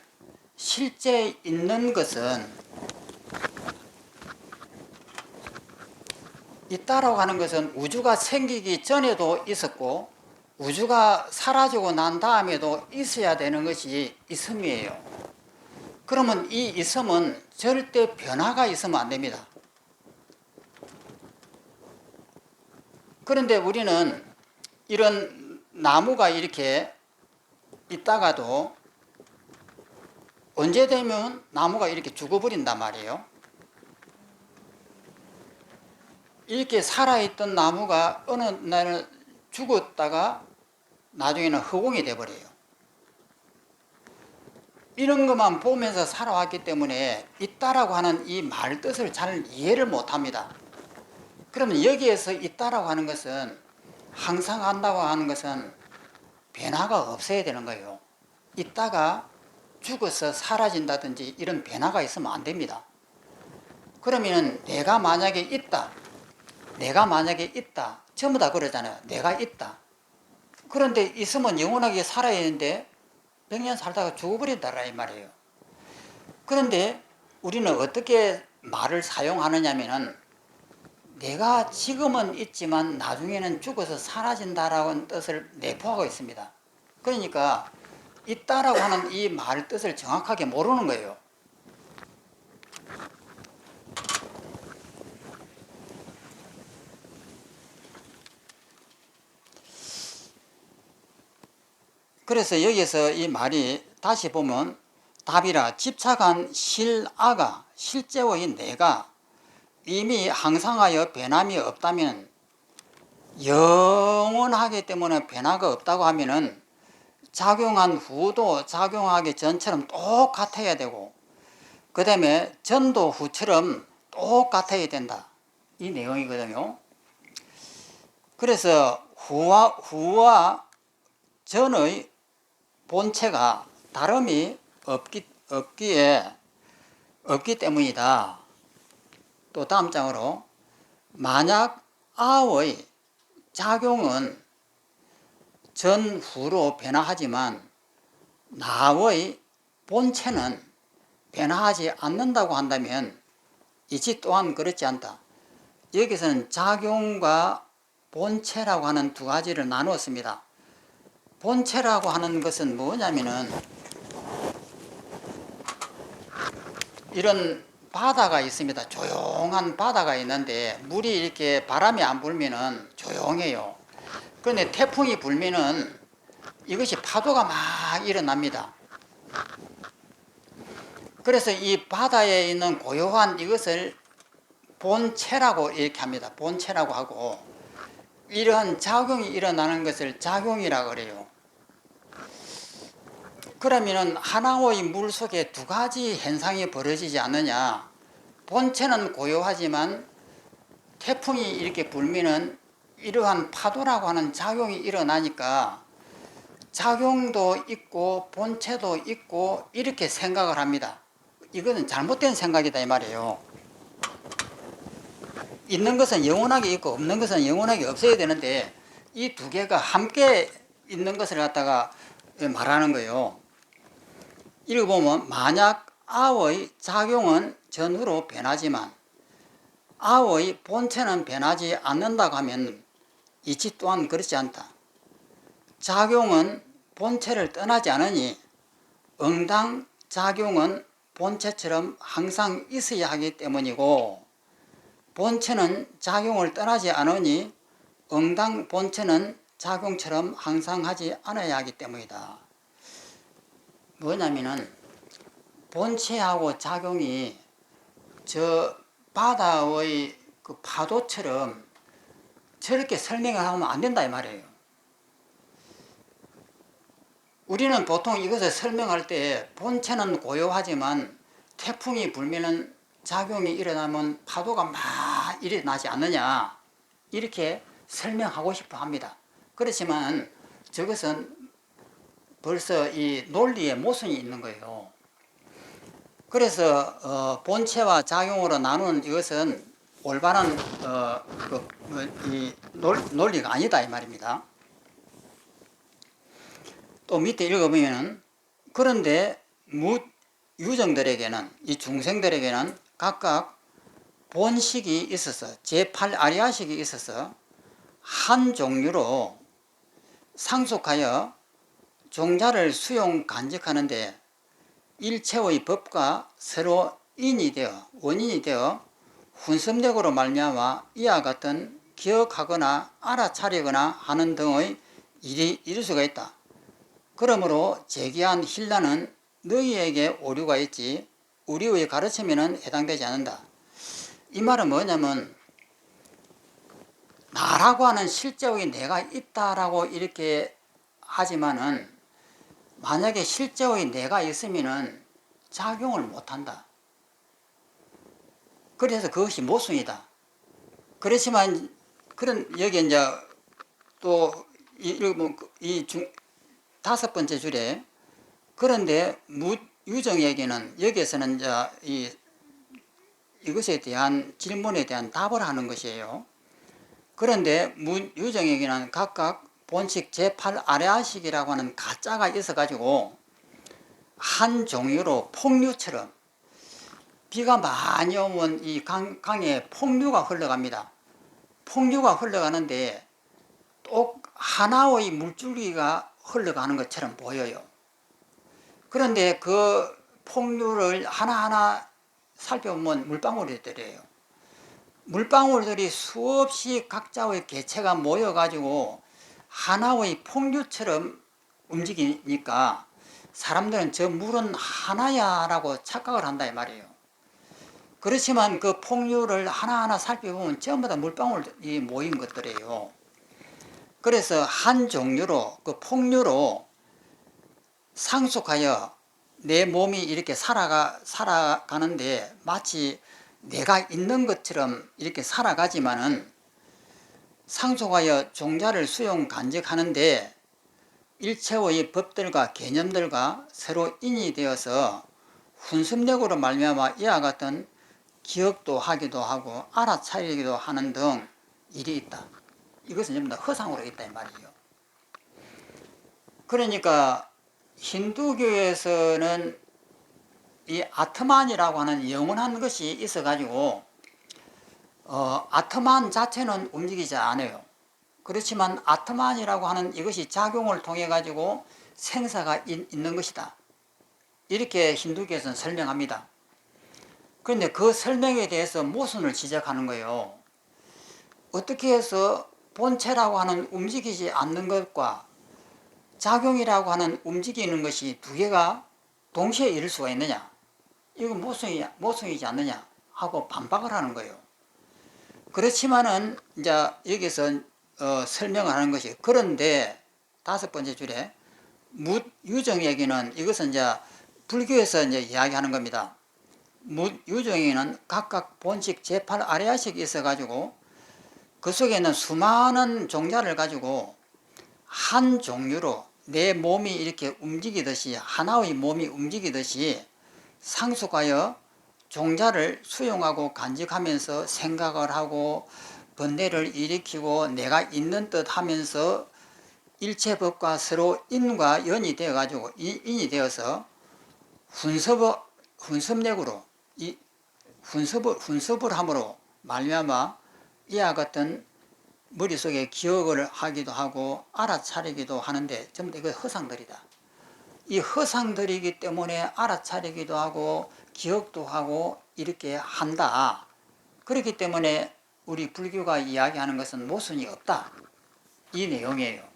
실제 있는 것은 있다라고 하는 것은 우주가 생기기 전에도 있었고 우주가 사라지고 난 다음에도 있어야 되는 것이 있음이에요. 그러면 이 있음은 절대 변화가 있으면 안 됩니다. 그런데 우리는 이런 나무가 이렇게 있다가도 언제 되면 나무가 이렇게 죽어버린단 말이에요. 이렇게 살아있던 나무가 어느 날은 죽었다가 나중에는 허공이 돼버려요. 이런 것만 보면서 살아왔기 때문에 있다라고 하는 이 말 뜻을 잘 이해를 못합니다. 그러면 여기에서 있다라고 하는 것은 항상 한다고 하는 것은 변화가 없어야 되는 거예요. 있다가 죽어서 사라진다든지 이런 변화가 있으면 안 됩니다. 그러면 내가 만약에 있다, 전부 다 그러잖아요. 내가 있다. 그런데 있으면 영원하게 살아야 하는데 100년 살다가 죽어버린다라 이 말이에요. 그런데 우리는 어떻게 말을 사용하느냐면은 내가 지금은 있지만 나중에는 죽어서 사라진다라는 뜻을 내포하고 있습니다. 그러니까 있다라고 하는 이 말 뜻을 정확하게 모르는 거예요. 그래서 여기서 이 말이 다시 보면 답이라 집착한 실아가 실제의 내가 이미 항상하여 변함이 없다면 영원하기 때문에 변화가 없다고 하면은 작용한 후도 작용하기 전처럼 똑같아야 되고 그 다음에 전도 후처럼 똑같아야 된다. 이 내용이거든요. 그래서 후와 전의 본체가 다름이 없기 때문이다. 또 다음 장으로 만약 아의 작용은 전후로 변화하지만 나의 본체는 변화하지 않는다고 한다면 이치 또한 그렇지 않다. 여기서는 작용과 본체라고 하는 두 가지를 나누었습니다. 본체라고 하는 것은 뭐냐면은 이런 바다가 있습니다. 조용한 바다가 있는데 물이 이렇게 바람이 안 불면은 조용해요. 그런데 태풍이 불면은 이것이 파도가 막 일어납니다. 그래서 이 바다에 있는 고요한 이것을 본체라고 이렇게 합니다. 본체라고 하고 이러한 작용이 일어나는 것을 작용이라고 그래요. 그러면은 하나의 물 속에 두 가지 현상이 벌어지지 않느냐. 본체는 고요하지만 태풍이 이렇게 불면은 이러한 파도라고 하는 작용이 일어나니까 작용도 있고 본체도 있고 이렇게 생각을 합니다. 이거는 잘못된 생각이다 이 말이에요. 있는 것은 영원하게 있고 없는 것은 영원하게 없어야 되는데 이 두 개가 함께 있는 것을 갖다가 말하는 거예요. 읽어보면 만약 아의 작용은 전후로 변하지만 아의 본체는 변하지 않는다고 하면 이치 또한 그렇지 않다. 작용은 본체를 떠나지 않으니 응당 작용은 본체처럼 항상 있어야 하기 때문이고 본체는 작용을 떠나지 않으니 응당 본체는 작용처럼 항상 하지 않아야 하기 때문이다. 뭐냐면은 본체하고 작용이 저 바다의 그 파도처럼 저렇게 설명을 하면 안 된다 이 말이에요. 우리는 보통 이것을 설명할 때 본체는 고요하지만 태풍이 불면은 작용이 일어나면 파도가 막 일어나지 않느냐 이렇게 설명하고 싶어 합니다. 그렇지만 저것은 벌써 이 논리에 모순이 있는 거예요. 그래서 본체와 작용으로 나누는 이것은 올바른 논리가 아니다 이 말입니다. 또 밑에 읽어보면 그런데 유정들에게는 이 중생들에게는 각각 본식이 있어서 제8아리아식이 있어서 한 종류로 상속하여 종자를 수용 간직하는데 일체의 법과 서로 원인이 되어 훈습력으로 말미암아 이와 같은 기억하거나 알아차리거나 하는 등의 일이 이룰 수가 있다. 그러므로 제기한 힐라는 너희에게 오류가 있지 우리의 가르침에는 해당되지 않는다. 이 말은 뭐냐면 나라고 하는 실제의 내가 있다라고 이렇게 하지만은 만약에 실제의 내가 있으면은 작용을 못한다. 그래서 그것이 모순이다. 그렇지만 여기 이제 또 다섯 번째 줄에 그런데 무유정에게는 여기에서는 이제 이것에 대한 질문에 대한 답을 하는 것이에요. 그런데 무유정에게는 각각 본식 제8아레아식이라고 하는 가짜가 있어가지고 한 종류로 폭류처럼 비가 많이 오면 이 강에 폭류가 흘러갑니다. 폭류가 흘러가는데 또 하나의 물줄기가 흘러가는 것처럼 보여요. 그런데 그 폭류를 하나하나 살펴보면 물방울들이에요. 물방울들이 수없이 각자의 개체가 모여가지고 하나의 폭류처럼 움직이니까 사람들은 저 물은 하나야 라고 착각을 한다 이 말이에요. 그렇지만 그 폭류를 하나하나 살펴보면 전부 다 물방울이 모인 것들이에요. 그래서 한 종류로 그 폭류로 상속하여 내 몸이 이렇게 살아가는데 마치 내가 있는 것처럼 이렇게 살아가지만은 상속하여 종자를 수용 간직하는데 일체의 법들과 개념들과 서로 인이 되어서 훈습력으로 말미암아 이와 같은 기억도 하기도 하고 알아차리기도 하는 등 일이 있다. 이것은 전부 다 허상으로 있다 이 말이에요. 그러니까 힌두교에서는 이 아트만이라고 하는 영원한 것이 있어 가지고 아트만 자체는 움직이지 않아요. 그렇지만 아트만이라고 하는 이것이 작용을 통해 가지고 생사가 있는 것이다. 이렇게 힌두교에서는 설명합니다. 그런데 그 설명에 대해서 모순을 지적하는 거예요. 어떻게 해서 본체라고 하는 움직이지 않는 것과 작용이라고 하는 움직이는 것이 두 개가 동시에 이룰 수가 있느냐? 이건 모순이지 않느냐? 하고 반박을 하는 거예요. 그렇지만은 이제 여기서 설명을 하는 것이 그런데 다섯 번째 줄에 묻유정에게는 이것은 이제 불교에서 이제 이야기하는 겁니다. 묻유정에는 각각 본식 제8 아레아식이 있어 가지고 그 속에는 수많은 종자를 가지고 한 종류로 내 몸이 이렇게 움직이듯이 하나의 몸이 움직이듯이 상속하여 종자를 수용하고 간직하면서 생각을 하고 번뇌를 일으키고 내가 있는 듯 하면서 일체법과 서로 인과 연이 되어 가지고 인이 되어서 훈섭력으로 이 훈섭을 함으로 말미암아 이와 같은 머릿속에 기억을 하기도 하고 알아차리기도 하는데 전부 다 이거 허상들이다. 이 허상들이기 때문에 알아차리기도 하고 기억도 하고 이렇게 한다. 그렇기 때문에 우리 불교가 이야기하는 것은 모순이 없다. 이 내용이에요.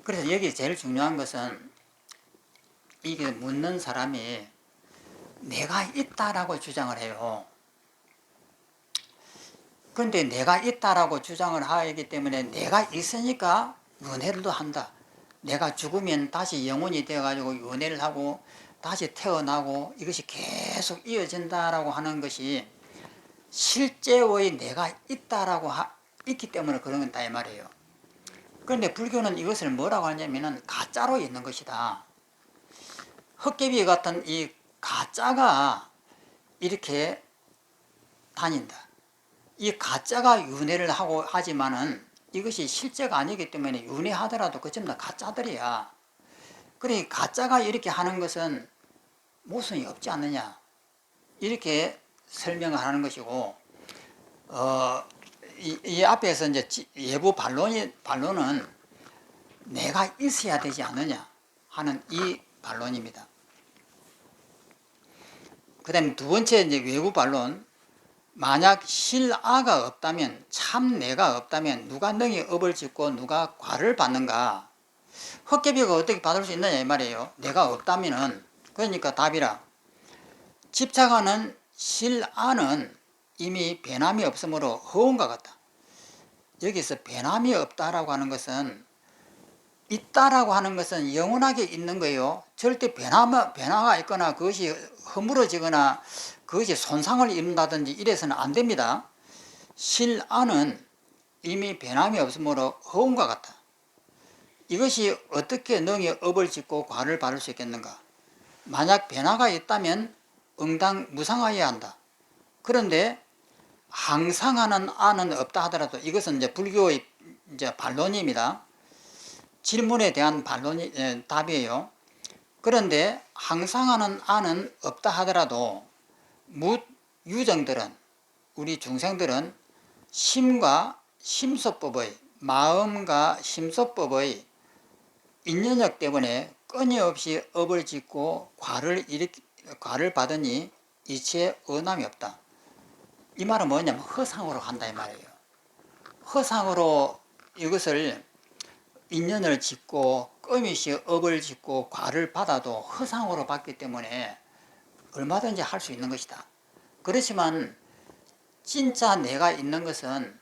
그래서 여기 제일 중요한 것은 이게 묻는 사람이 내가 있다라고 주장을 해요. 그런데 내가 있다라고 주장을 하기 때문에 내가 있으니까 윤회를 한다. 내가 죽으면 다시 영혼이 되어가지고 윤회를 하고 다시 태어나고 이것이 계속 이어진다라고 하는 것이 실제의 내가 있다라고 있기 때문에 그런 건다 이 말이에요. 그런데 불교는 이것을 뭐라고 하냐면은 가짜로 있는 것이다. 헛개비 같은 이 가짜가 이렇게 다닌다. 이 가짜가 윤회를 하고 하지만은 이것이 실제가 아니기 때문에 윤회하더라도 그 전부 다 가짜들이야. 그래 가짜가 이렇게 하는 것은 모순이 없지 않느냐 이렇게 설명을 하는 것이고 이 앞에서 이제 예부 반론은 내가 있어야 되지 않느냐 하는 이 반론입니다. 그 다음에 두 번째 이제 외부 반론. 만약 실아가 없다면 참 내가 없다면 누가 능히 업을 짓고 누가 과를 받는가? 헛개비가 어떻게 받을 수 있느냐 이 말이에요. 내가 없다면은 그러니까 답이라 집착하는 실아는 이미 변함이 없으므로 허운과 같다. 여기서 변함이 없다라고 하는 것은 있다라고 하는 것은 영원하게 있는 거예요. 절대 변화가 있거나 그것이 허물어지거나 그것이 손상을 입는다든지 이래서는 안 됩니다. 실안은 이미 변함이 없으므로 허운과 같다. 이것이 어떻게 능히 업을 짓고 과를 바를 수 있겠는가? 만약 변화가 있다면 응당 무상하여야 한다. 그런데 항상 하는 안은 없다 하더라도 이것은 이제 불교의 이제 반론입니다. 질문에 대한 답이에요. 그런데 항상 하는 안은 없다 하더라도 유정들은 우리 중생들은 심과 심소법의 마음과 심소법의 인연력 때문에 끊임없이 업을 짓고 과를 받으니 이치에 언함이 없다. 이 말은 뭐냐면 허상으로 간다 이 말이에요. 허상으로 이것을 인연을 짓고 끄미시 업을 짓고 과를 받아도 허상으로 받기 때문에 얼마든지 할 수 있는 것이다. 그렇지만 진짜 내가 있는 것은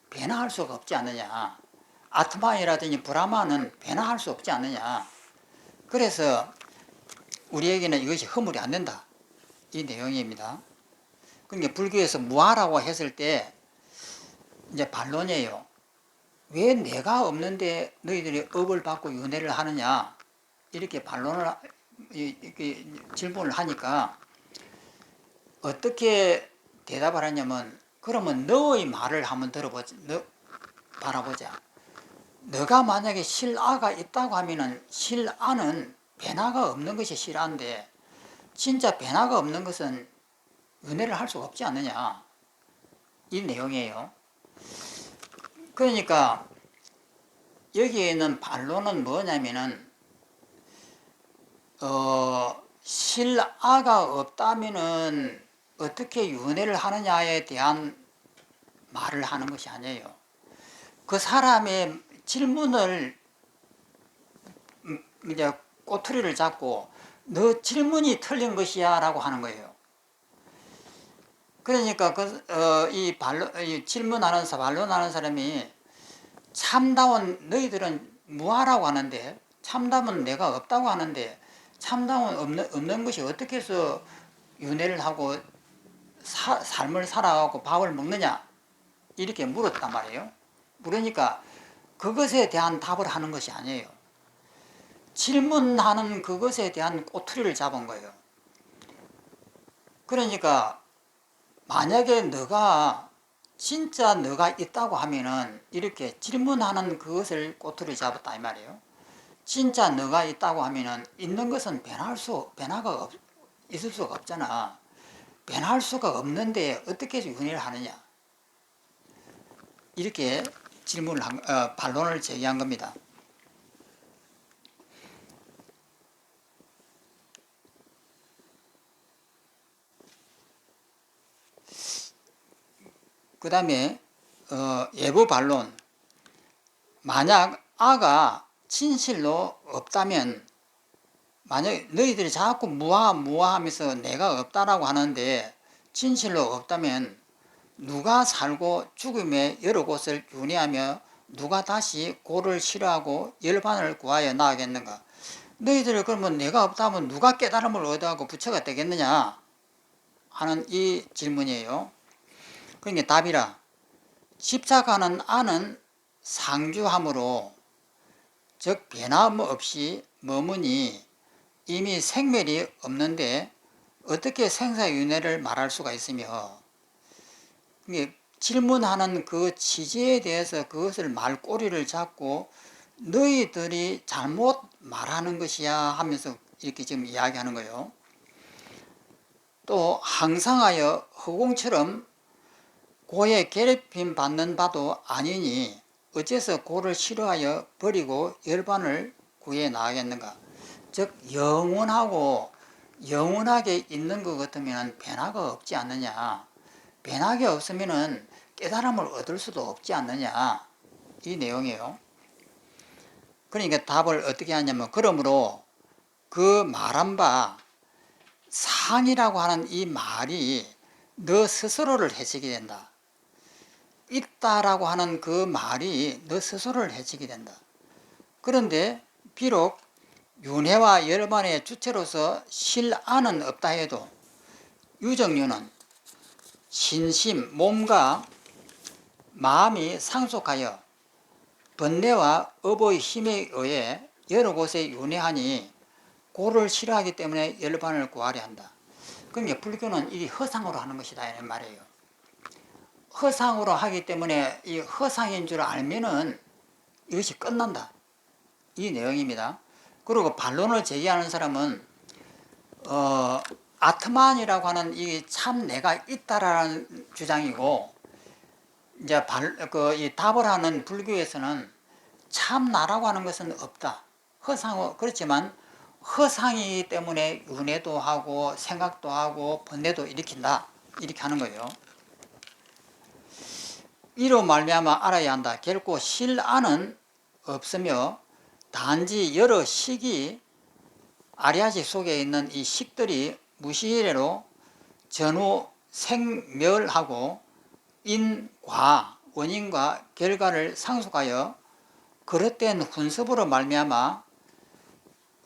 변화할 수가 없지 않느냐. 아트마이라든지 브라마는 변화할 수 없지 않느냐. 그래서 우리에게는 이것이 허물이 안 된다. 이 내용입니다. 그러니까 불교에서 무아라고 했을 때 이제 반론이에요. 왜 내가 없는데 너희들이 업을 받고 윤회를 하느냐. 이렇게 반론을, 이렇게 질문을 하니까 어떻게 대답을 하냐면 그러면 너의 말을 한번 들어보자. 바라보자. 너가 만약에 실아가 있다고 하면은 실아는 변화가 없는 것이 실아인데 진짜 변화가 없는 것은 은혜를 할 수가 없지 않느냐. 이 내용이에요. 그러니까 여기에 있는 반론은 뭐냐면은 실아가 없다면은 어떻게 윤회를 하느냐에 대한 말을 하는 것이 아니에요. 그 사람의 질문을 이제 꼬투리를 잡고 너 질문이 틀린 것이야 라고 하는 거예요. 그러니까 이 질문하는 반론하는 사람이 참다운 너희들은 무아라고 하는데 참다운 내가 없다고 하는데 참다운 없는 것이 어떻게 해서 윤회를 하고 삶을 살아가고 밥을 먹느냐 이렇게 물었단 말이에요. 물으니까 그것에 대한 답을 하는 것이 아니에요. 질문하는 그것에 대한 꼬투리를 잡은 거예요. 그러니까 만약에 너가 진짜 너가 있다고 하면은 이렇게 질문하는 그것을 꼬투리 잡았다 이 말이에요. 진짜 너가 있다고 하면은 있는 것은 변화가 있을 수가 없잖아. 변할 수가 없는데 어떻게 해서 윤회를 하느냐. 이렇게 반론을 제기한 겁니다. 그 다음에 예부 반론. 만약 아가 진실로 없다면 만약 너희들이 자꾸 무아하면서 내가 없다라고 하는데 진실로 없다면 누가 살고 죽음의 여러 곳을 윤회하며 누가 다시 고를 싫어하고 열반을 구하여 나아가겠는가. 너희들 그러면 내가 없다면 누가 깨달음을 얻어하고 부처가 되겠느냐 하는 이 질문이에요. 그러니까 답이라 집착하는 아는 상주함으로 즉 변함없이 머무니 이미 생멸이 없는데 어떻게 생사윤회를 말할 수가 있으며 질문하는 그 취지에 대해서 그것을 말꼬리를 잡고 너희들이 잘못 말하는 것이야 하면서 이렇게 지금 이야기하는 거예요. 또 항상하여 허공처럼 고에 괴롭힘 받는 바도 아니니 어째서 고를 싫어하여 버리고 열반을 구해 나가겠는가. 즉 영원하게 있는 것 같으면 변화가 없지 않느냐. 변화가 없으면 깨달음을 얻을 수도 없지 않느냐. 이 내용이에요. 그러니까 답을 어떻게 하냐면 그러므로 그 말한 바 상이라고 하는 이 말이 너 스스로를 해치게 된다. 있다라고 하는 그 말이 너 스스로를 해치게 된다. 그런데 비록 윤회와 열반의 주체로서 실안은 없다 해도 유정류는 신심, 몸과 마음이 상속하여 번뇌와 업의 힘에 의해 여러 곳에 윤회하니 고를 싫어하기 때문에 열반을 구하려 한다. 그러니까 불교는 이 허상으로 하는 것이다 이런 말이에요. 허상으로 하기 때문에 이 허상인 줄 알면은 이것이 끝난다. 이 내용입니다. 그리고 반론을 제기하는 사람은 아트만이라고 하는 이 참 내가 있다라는 주장이고 이제 이 답을 하는 불교에서는 참 나라고 하는 것은 없다. 그렇지만 허상이기 때문에 윤회도 하고 생각도 하고 번뇌도 일으킨다. 이렇게 하는 거예요. 이로 말미암아 알아야 한다. 결코 실안은 없으며 단지 여러 식이 아리아식 속에 있는 이 식들이 무시이래로 전후 생멸하고 인과 원인과 결과를 상속하여 그릇된 훈습으로 말미암아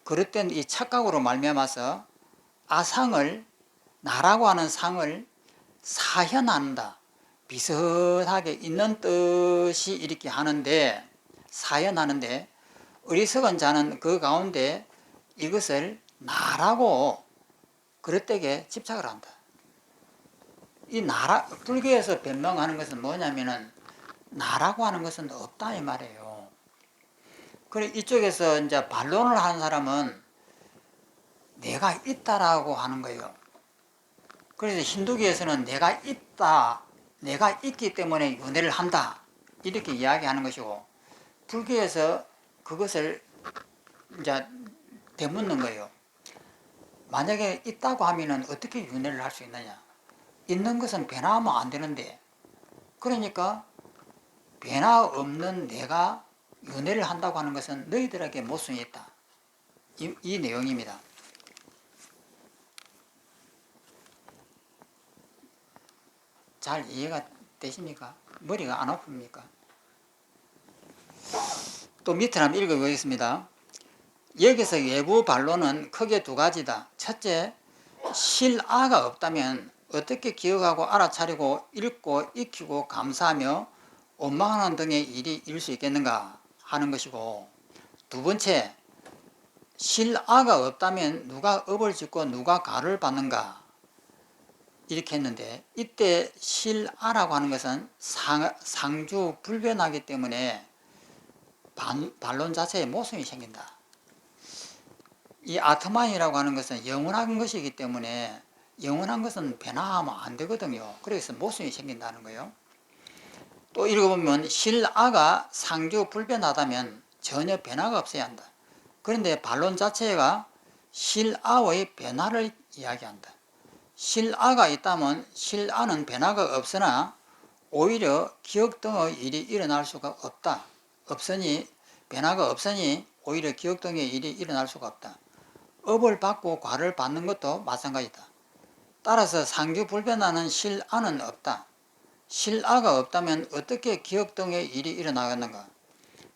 그릇된 이 착각으로 말미암아서 아상을 나라고 하는 상을 사현한다. 비슷하게 있는 뜻이 이렇게 하는데 사현하는데 어리석은 자는 그 가운데 이것을 나라고 그릇되게 집착을 한다. 이 나라 불교에서 변명하는 것은 뭐냐면은 나라고 하는 것은 없다 이 말이에요. 그래 이쪽에서 이제 반론을 하는 사람은 내가 있다라고 하는 거예요. 그래서 힌두교에서는 내가 있다, 내가 있기 때문에 윤회를 한다 이렇게 이야기하는 것이고 불교에서 그것을 이제 되묻는 거예요. 만약에 있다고 하면은 어떻게 윤회를 할 수 있느냐? 있는 것은 변화하면 안 되는데 그러니까 변화 없는 내가 윤회를 한다고 하는 것은 너희들에게 모순이 있다. 이 내용입니다. 잘 이해가 되십니까? 머리가 안 아픕니까? 또 밑을 한번 읽어보겠습니다. 여기서 외부 반론은 크게 두 가지다. 첫째, 실아가 없다면 어떻게 기억하고 알아차리고 읽고 익히고 감사하며 원망하는 등의 일이 이룰 수 있겠는가 하는 것이고, 두 번째, 실아가 없다면 누가 업을 짓고 누가 가를 받는가 이렇게 했는데, 이때 실아라고 하는 것은 상주 불변하기 때문에 반론 자체에 모순이 생긴다. 이 아트만이라고 하는 것은 영원한 것이기 때문에 영원한 것은 변화하면 안 되거든요. 그래서 모순이 생긴다는 거예요. 또 읽어보면 실아가 상주 불변하다면 전혀 변화가 없어야 한다. 그런데 반론 자체가 실아의 변화를 이야기한다. 실아가 있다면 실아는 변화가 없으나 오히려 기억 등의 일이 일어날 수가 없다. 변화가 없으니 오히려 기억 등의 일이 일어날 수가 없다. 업을 받고 과를 받는 것도 마찬가지다. 따라서 상주불변하는 실아는 없다. 실아가 없다면 어떻게 기억 등의 일이 일어나겠는가?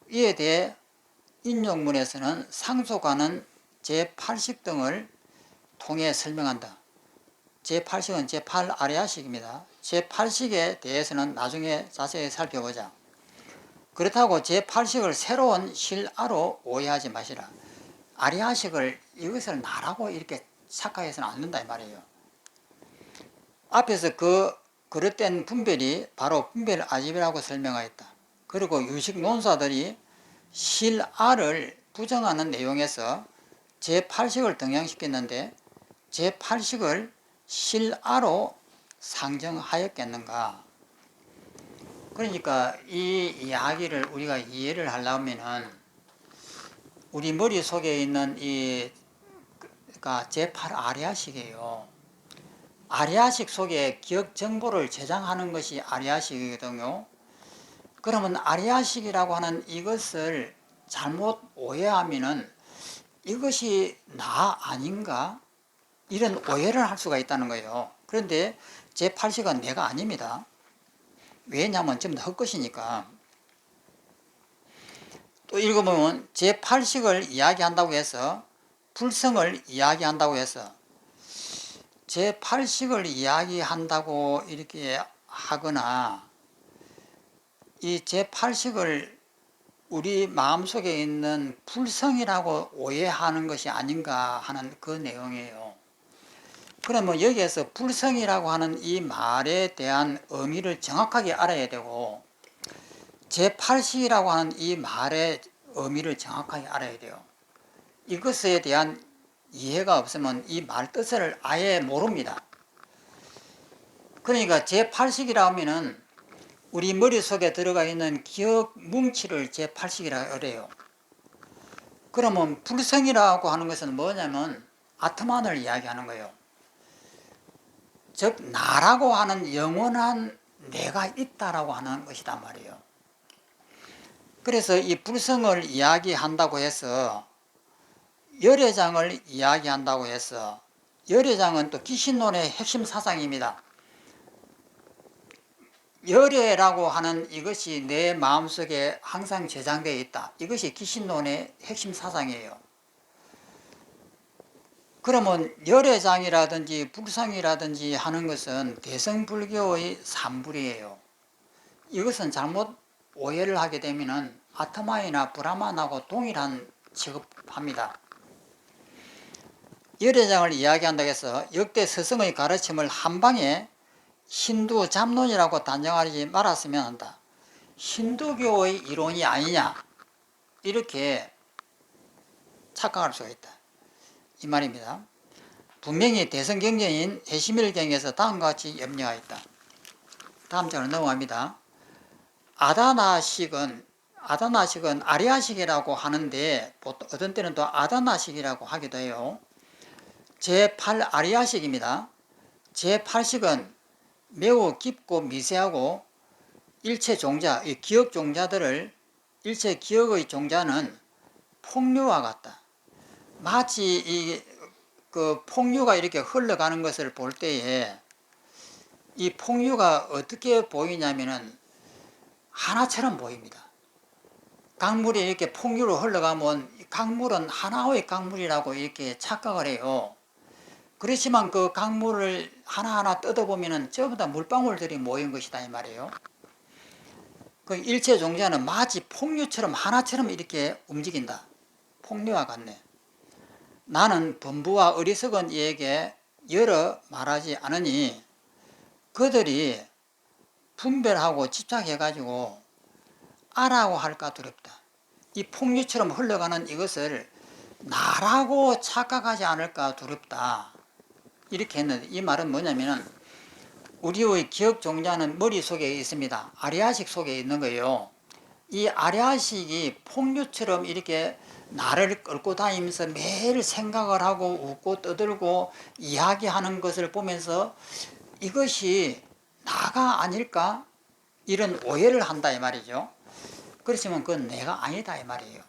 이에 대해 인용문에서는 상속하는 제8식 등을 통해 설명한다. 제8식은 제8아리아식입니다. 제8식에 대해서는 나중에 자세히 살펴보자. 그렇다고 제8식을 새로운 실아로 오해하지 마시라. 아리아식을 이것을 나라고 이렇게 착각해서는 안 된다 이 말이에요. 앞에서 그 그릇된 분별이 바로 분별 아집이라고 설명하였다. 그리고 유식 논사들이 실아를 부정하는 내용에서 제8식을 등장시켰는데 제8식을 실아로 상정하였겠는가? 그러니까 이 이야기를 우리가 이해를 하려면은 우리 머릿속에 있는 그러니까 제8아리아식이에요. 아리아식 속에 기억 정보를 저장하는 것이 아리아식이거든요. 그러면 아리아식이라고 하는 이것을 잘못 오해하면은 이것이 나 아닌가? 이런 오해를 할 수가 있다는 거예요. 그런데 제8식은 내가 아닙니다. 왜냐하면 전부 다 헛것이니까. 또 읽어보면 제8식을 이야기한다고 해서 불성을 이야기한다고 해서 제8식을 이야기한다고 이렇게 하거나 이 제8식을 우리 마음속에 있는 불성이라고 오해하는 것이 아닌가 하는 그 내용이에요. 그러면 여기에서 불성이라고 하는 이 말에 대한 의미를 정확하게 알아야 되고 제8식이라고 하는 이 말의 의미를 정확하게 알아야 돼요. 이것에 대한 이해가 없으면 이 말 뜻을 아예 모릅니다. 그러니까 제8식이라 하면은 우리 머릿속에 들어가 있는 기억 뭉치를 제8식이라고 그래요. 그러면 불성이라고 하는 것은 뭐냐면 아트만을 이야기하는 거예요. 즉 나라고 하는 영원한 내가 있다라고 하는 것이단 말이에요. 그래서 이 불성을 이야기한다고 해서 열애장을 이야기한다고 해서 열애장은 또 기신론의 핵심 사상입니다. 열애라고 하는 이것이 내 마음속에 항상 저장되어 있다. 이것이 기신론의 핵심 사상이에요. 그러면 열애장이라든지 불성이라든지 하는 것은 대성불교의 산불이에요. 이것은 잘못 오해를 하게 되면 아트마이나 브라만하고 동일한 취급합니다. 열애장을 이야기한다고 해서 역대 스승의 가르침을 한방에 힌두 잡론이라고 단정하지 말았으면 한다. 힌두교의 이론이 아니냐 이렇게 착각할 수가 있다. 이 말입니다. 분명히 대성경전인 해시밀경에서 다음과 같이 염려가 있다. 다음 장으로 넘어갑니다. 아다나식은 아리아식이라고 하는데 보통 어떤 때는 또 아다나식이라고 하기도 해요. 제8 아리아식입니다. 제8식은 매우 깊고 미세하고 일체 종자, 이 기억 종자들을 일체 기억의 종자는 폭류와 같다. 마치 그 폭류가 이렇게 흘러가는 것을 볼 때에 이 폭류가 어떻게 보이냐면은 하나처럼 보입니다. 강물이 이렇게 폭류로 흘러가면 강물은 하나의 강물이라고 이렇게 착각을 해요. 그렇지만 그 강물을 하나하나 뜯어보면 전부 다 물방울들이 모인 것이다 이 말이에요. 그 일체 종자는 마치 폭류처럼 하나처럼 이렇게 움직인다. 폭류와 같네. 나는 범부와 어리석은 이에게 여러 말하지 않으니 그들이 분별하고 집착해가지고 아라고 할까 두렵다. 이 폭류처럼 흘러가는 이것을 나라고 착각하지 않을까 두렵다. 이렇게 했는데 이 말은 뭐냐면 우리의 기억 종자는 머릿속에 있습니다. 아리아식 속에 있는 거예요. 이 아리아식이 폭류처럼 이렇게 나를 끌고 다니면서 매일 생각을 하고 웃고 떠들고 이야기하는 것을 보면서 이것이 나가 아닐까? 이런 오해를 한다 이 말이죠. 그렇지만 그건 내가 아니다 이 말이에요.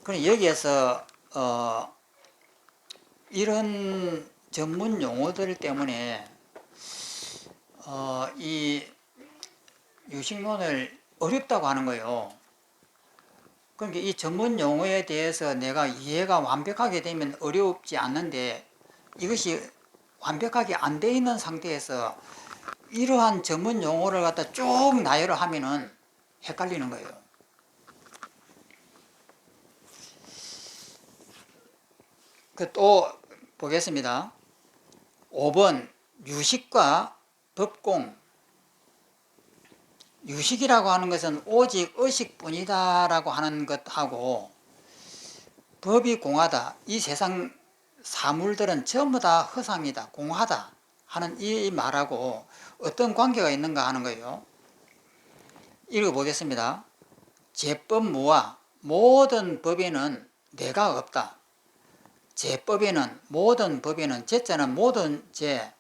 그럼 여기에서 이런 전문 용어들 때문에 이 유식론을 어렵다고 하는 거예요. 그러니까 이 전문 용어에 대해서 내가 이해가 완벽하게 되면 어렵지 않는데 이것이 완벽하게 안 돼 있는 상태에서 이러한 전문 용어를 갖다 쭉 나열을 하면은 헷갈리는 거예요. 또 보겠습니다. 5번 유식과 법공. 유식이라고 하는 것은 오직 의식뿐이다 라고 하는 것하고 법이 공하다. 이 세상 사물들은 전부 다 허상이다. 공하다 하는 이 말하고 어떤 관계가 있는가 하는 거예요. 읽어보겠습니다. 제법무와 모든 법에는 내가 없다. 제법에는 모든 법에는 제자는 모든 제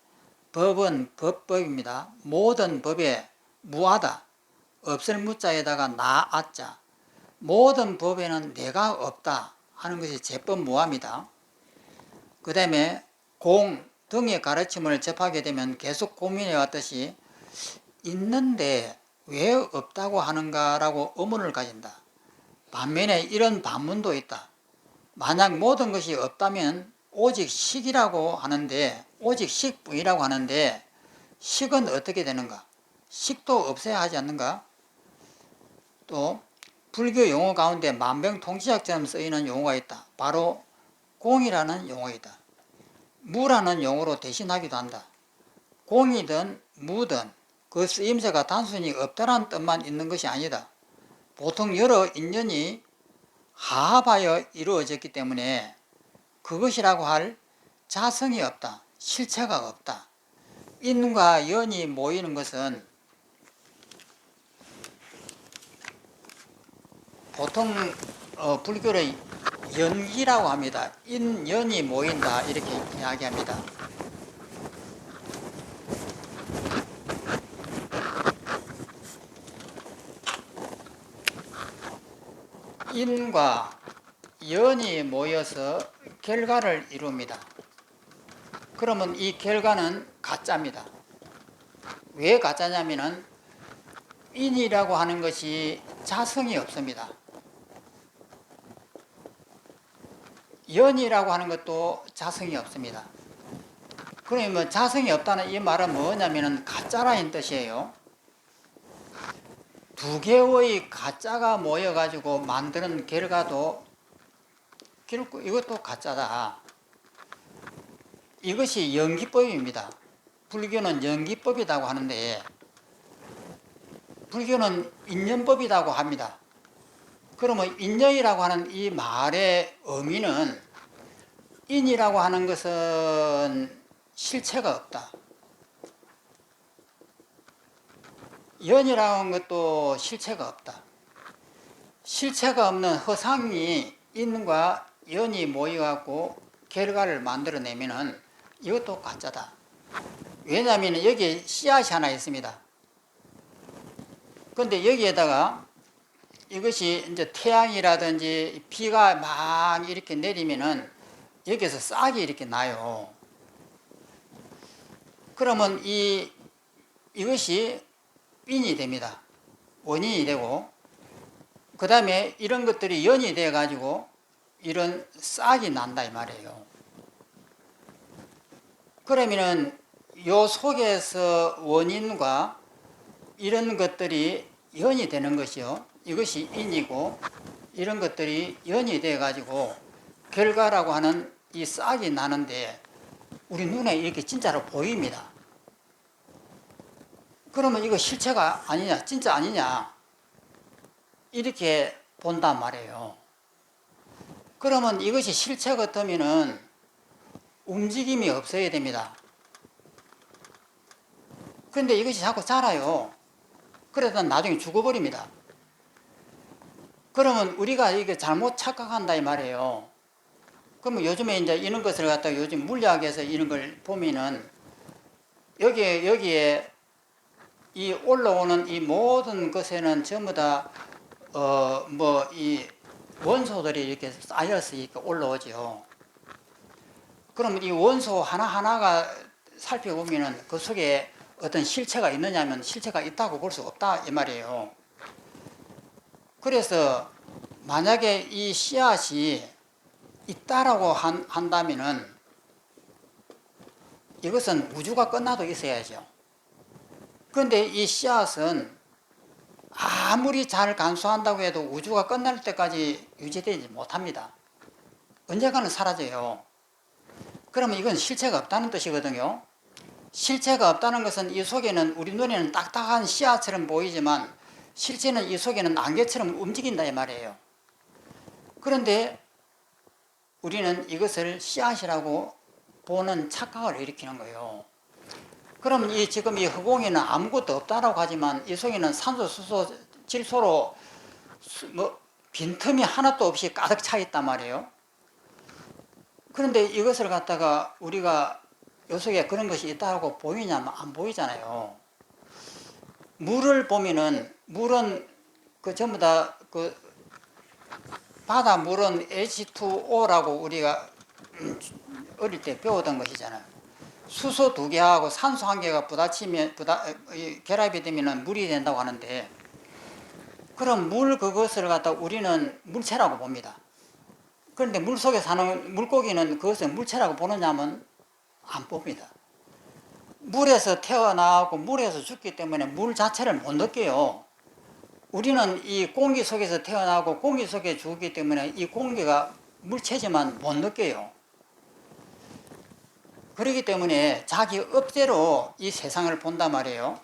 법은 법법입니다. 모든 법에 무하다. 없을 무자에다가 나아자. 모든 법에는 내가 없다 하는 것이 제법무합니다. 그 다음에 공 등의 가르침을 접하게 되면 계속 고민해 왔듯이 있는데 왜 없다고 하는가라고 의문을 가진다. 반면에 이런 반문도 있다. 만약 모든 것이 없다면 오직 식이라고 하는데 오직 식뿐이라고 하는데 식은 어떻게 되는가? 식도 없어야 하지 않는가? 또 불교 용어 가운데 만병통치약처럼 쓰이는 용어가 있다. 바로 공이라는 용어이다. 무라는 용어로 대신하기도 한다. 공이든 무든 그 쓰임새가 단순히 없다라는 뜻만 있는 것이 아니다. 보통 여러 인연이 하합하여 이루어졌기 때문에 그것이라고 할 자성이 없다. 실체가 없다. 인과 연이 모이는 것은 보통 불교의 연기라고 합니다. 인연이 모인다 이렇게 이야기합니다. 인과 연이 모여서 결과를 이룹니다. 그러면 이 결과는 가짜입니다. 왜 가짜냐면은 인이라고 하는 것이 자성이 없습니다. 연이라고 하는 것도 자성이 없습니다. 그러면 자성이 없다는 이 말은 뭐냐면은 가짜라는 뜻이에요. 두 개의 가짜가 모여가지고 만드는 결과도 결국 이것도 가짜다. 이것이 연기법입니다. 불교는 연기법이라고 하는데 불교는 인연법이라고 합니다. 그러면 인연이라고 하는 이 말의 의미는 인이라고 하는 것은 실체가 없다. 연이라고 하는 것도 실체가 없다. 실체가 없는 허상이 인과 연이 모여갖고 결과를 만들어내면은 이것도 가짜다. 왜냐하면 여기에 씨앗이 하나 있습니다. 그런데 여기에다가 이것이 이제 태양이라든지 비가 막 이렇게 내리면은 여기서 싹이 이렇게 나요. 그러면 이것이 인이 됩니다. 원인이 되고, 그 다음에 이런 것들이 연이 돼 가지고 이런 싹이 난다 이 말이에요. 그러면은 요 속에서 원인과 이런 것들이 연이 되는 것이요. 이것이 인이고, 이런 것들이 연이 돼 가지고 결과라고 하는 이 싹이 나는데 우리 눈에 이렇게 진짜로 보입니다. 그러면 이거 실체가 아니냐, 진짜 아니냐, 이렇게 본단 말이에요. 그러면 이것이 실체 같으면은 움직임이 없어야 됩니다. 그런데 이것이 자꾸 자라요. 그러다 나중에 죽어버립니다. 그러면 우리가 이게 잘못 착각한다 이 말이에요. 그러면 요즘에 이제 이런 것을 갖다가 요즘 물리학에서 이런 걸 보면은 여기에 이 올라오는 이 모든 것에는 전부 다 이 원소들이 이렇게 쌓여서 이렇게 올라오죠. 그러면 이 원소 하나하나가 살펴보면은 그 속에 어떤 실체가 있느냐면 실체가 있다고 볼 수 없다 이 말이에요. 그래서 만약에 이 씨앗이 있다라고 한다면은 이것은 우주가 끝나도 있어야죠. 그런데 이 씨앗은 아무리 잘 간수한다고 해도 우주가 끝날 때까지 유지되지 못합니다. 언젠가는 사라져요. 그러면 이건 실체가 없다는 뜻이거든요. 실체가 없다는 것은 이 속에는 우리 눈에는 딱딱한 씨앗처럼 보이지만 실제는 이 속에는 안개처럼 움직인다 이 말이에요. 그런데 우리는 이것을 씨앗이라고 보는 착각을 일으키는 거예요. 그러면 지금 이 허공에는 아무것도 없다라고 하지만 이 속에는 산소, 수소, 질소로 빈틈이 하나도 없이 가득 차 있단 말이에요. 그런데 이것을 갖다가 우리가 요 속에 그런 것이 있다고 보이냐면 안 보이잖아요. 물을 보면은 물은 그 전부 다 그 바다 물은 H2O라고 우리가 어릴 때 배우던 것이잖아요. 수소 2개하고 산소 1개가 부딪히면 결합이 되면은 물이 된다고 하는데, 그럼 그것을 갖다 우리는 물체라고 봅니다. 그런데 물 속에 사는 물고기는 그것을 물체라고 보느냐면 안 봅니다. 물에서 태어나고 물에서 죽기 때문에 물 자체를 못 느껴요. 우리는 이 공기 속에서 태어나고 공기 속에 죽기 때문에 이 공기가 물체지만 못 느껴요. 그렇기 때문에 자기 업대로 이 세상을 본단 말이에요.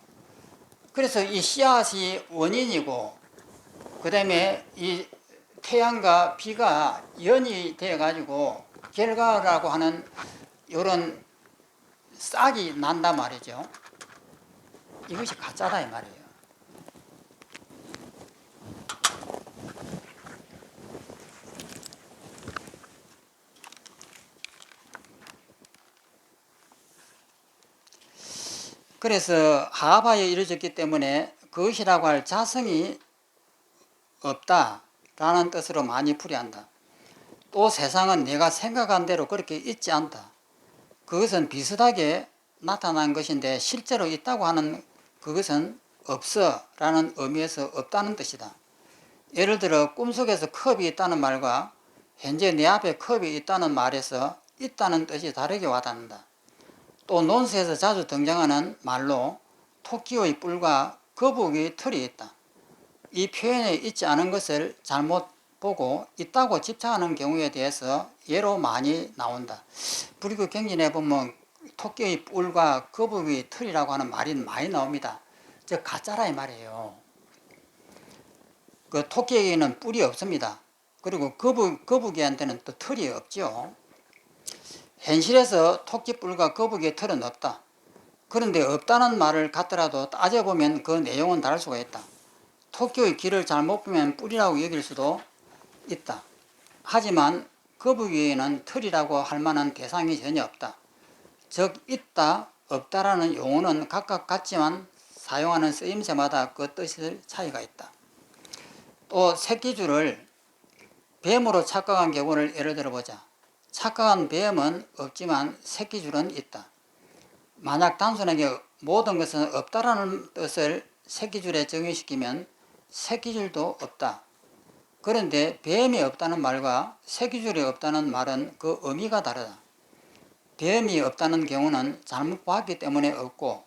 그래서 이 씨앗이 원인이고, 그 다음에 이 태양과 비가 연이 되어 가지고 결과라고 하는 이런 싹이 난단 말이죠. 이것이 가짜다 이 말이에요. 그래서 하바에 이루어졌기 때문에 그것이라고 할 자성이 없다. 라는 뜻으로 많이 풀이한다. 또 세상은 내가 생각한 대로 그렇게 있지 않다. 그것은 비슷하게 나타난 것인데 실제로 있다고 하는 그것은 없어 라는 의미에서 없다는 뜻이다. 예를 들어 꿈속에서 컵이 있다는 말과 현재 내 앞에 컵이 있다는 말에서 있다는 뜻이 다르게 와닿는다. 또 논스에서 자주 등장하는 말로 토끼의 뿔과 거북이의 털이 있다. 이 표현에 있지 않은 것을 잘못 보고 있다고 집착하는 경우에 대해서 예로 많이 나온다. 불교 경전에 보면 토끼의 뿔과 거북이의 털이라고 하는 말이 많이 나옵니다. 즉 가짜라 이 말이에요. 그 토끼에게는 뿔이 없습니다. 그리고 거북이한테는 또 털이 없죠. 현실에서 토끼뿔과 거북이의 털은 없다. 그런데 없다는 말을 갖더라도 따져보면 그 내용은 다를 수가 있다. 토끼의 귀를 잘못 보면 뿔이라고 여길 수도 있다. 하지만 거북이에는 털이라고 할 만한 대상이 전혀 없다. 즉 있다, 없다라는 용어는 각각 같지만 사용하는 쓰임새마다 그 뜻의 차이가 있다. 또 새끼줄을 뱀으로 착각한 경우를 예를 들어보자. 착각한 뱀은 없지만 새끼줄은 있다. 만약 단순하게 모든 것은 없다라는 뜻을 새끼줄에 정의시키면 새끼줄도 없다. 그런데 뱀이 없다는 말과 새끼줄이 없다는 말은 그 의미가 다르다. 뱀이 없다는 경우는 잘못 봤기 때문에 없고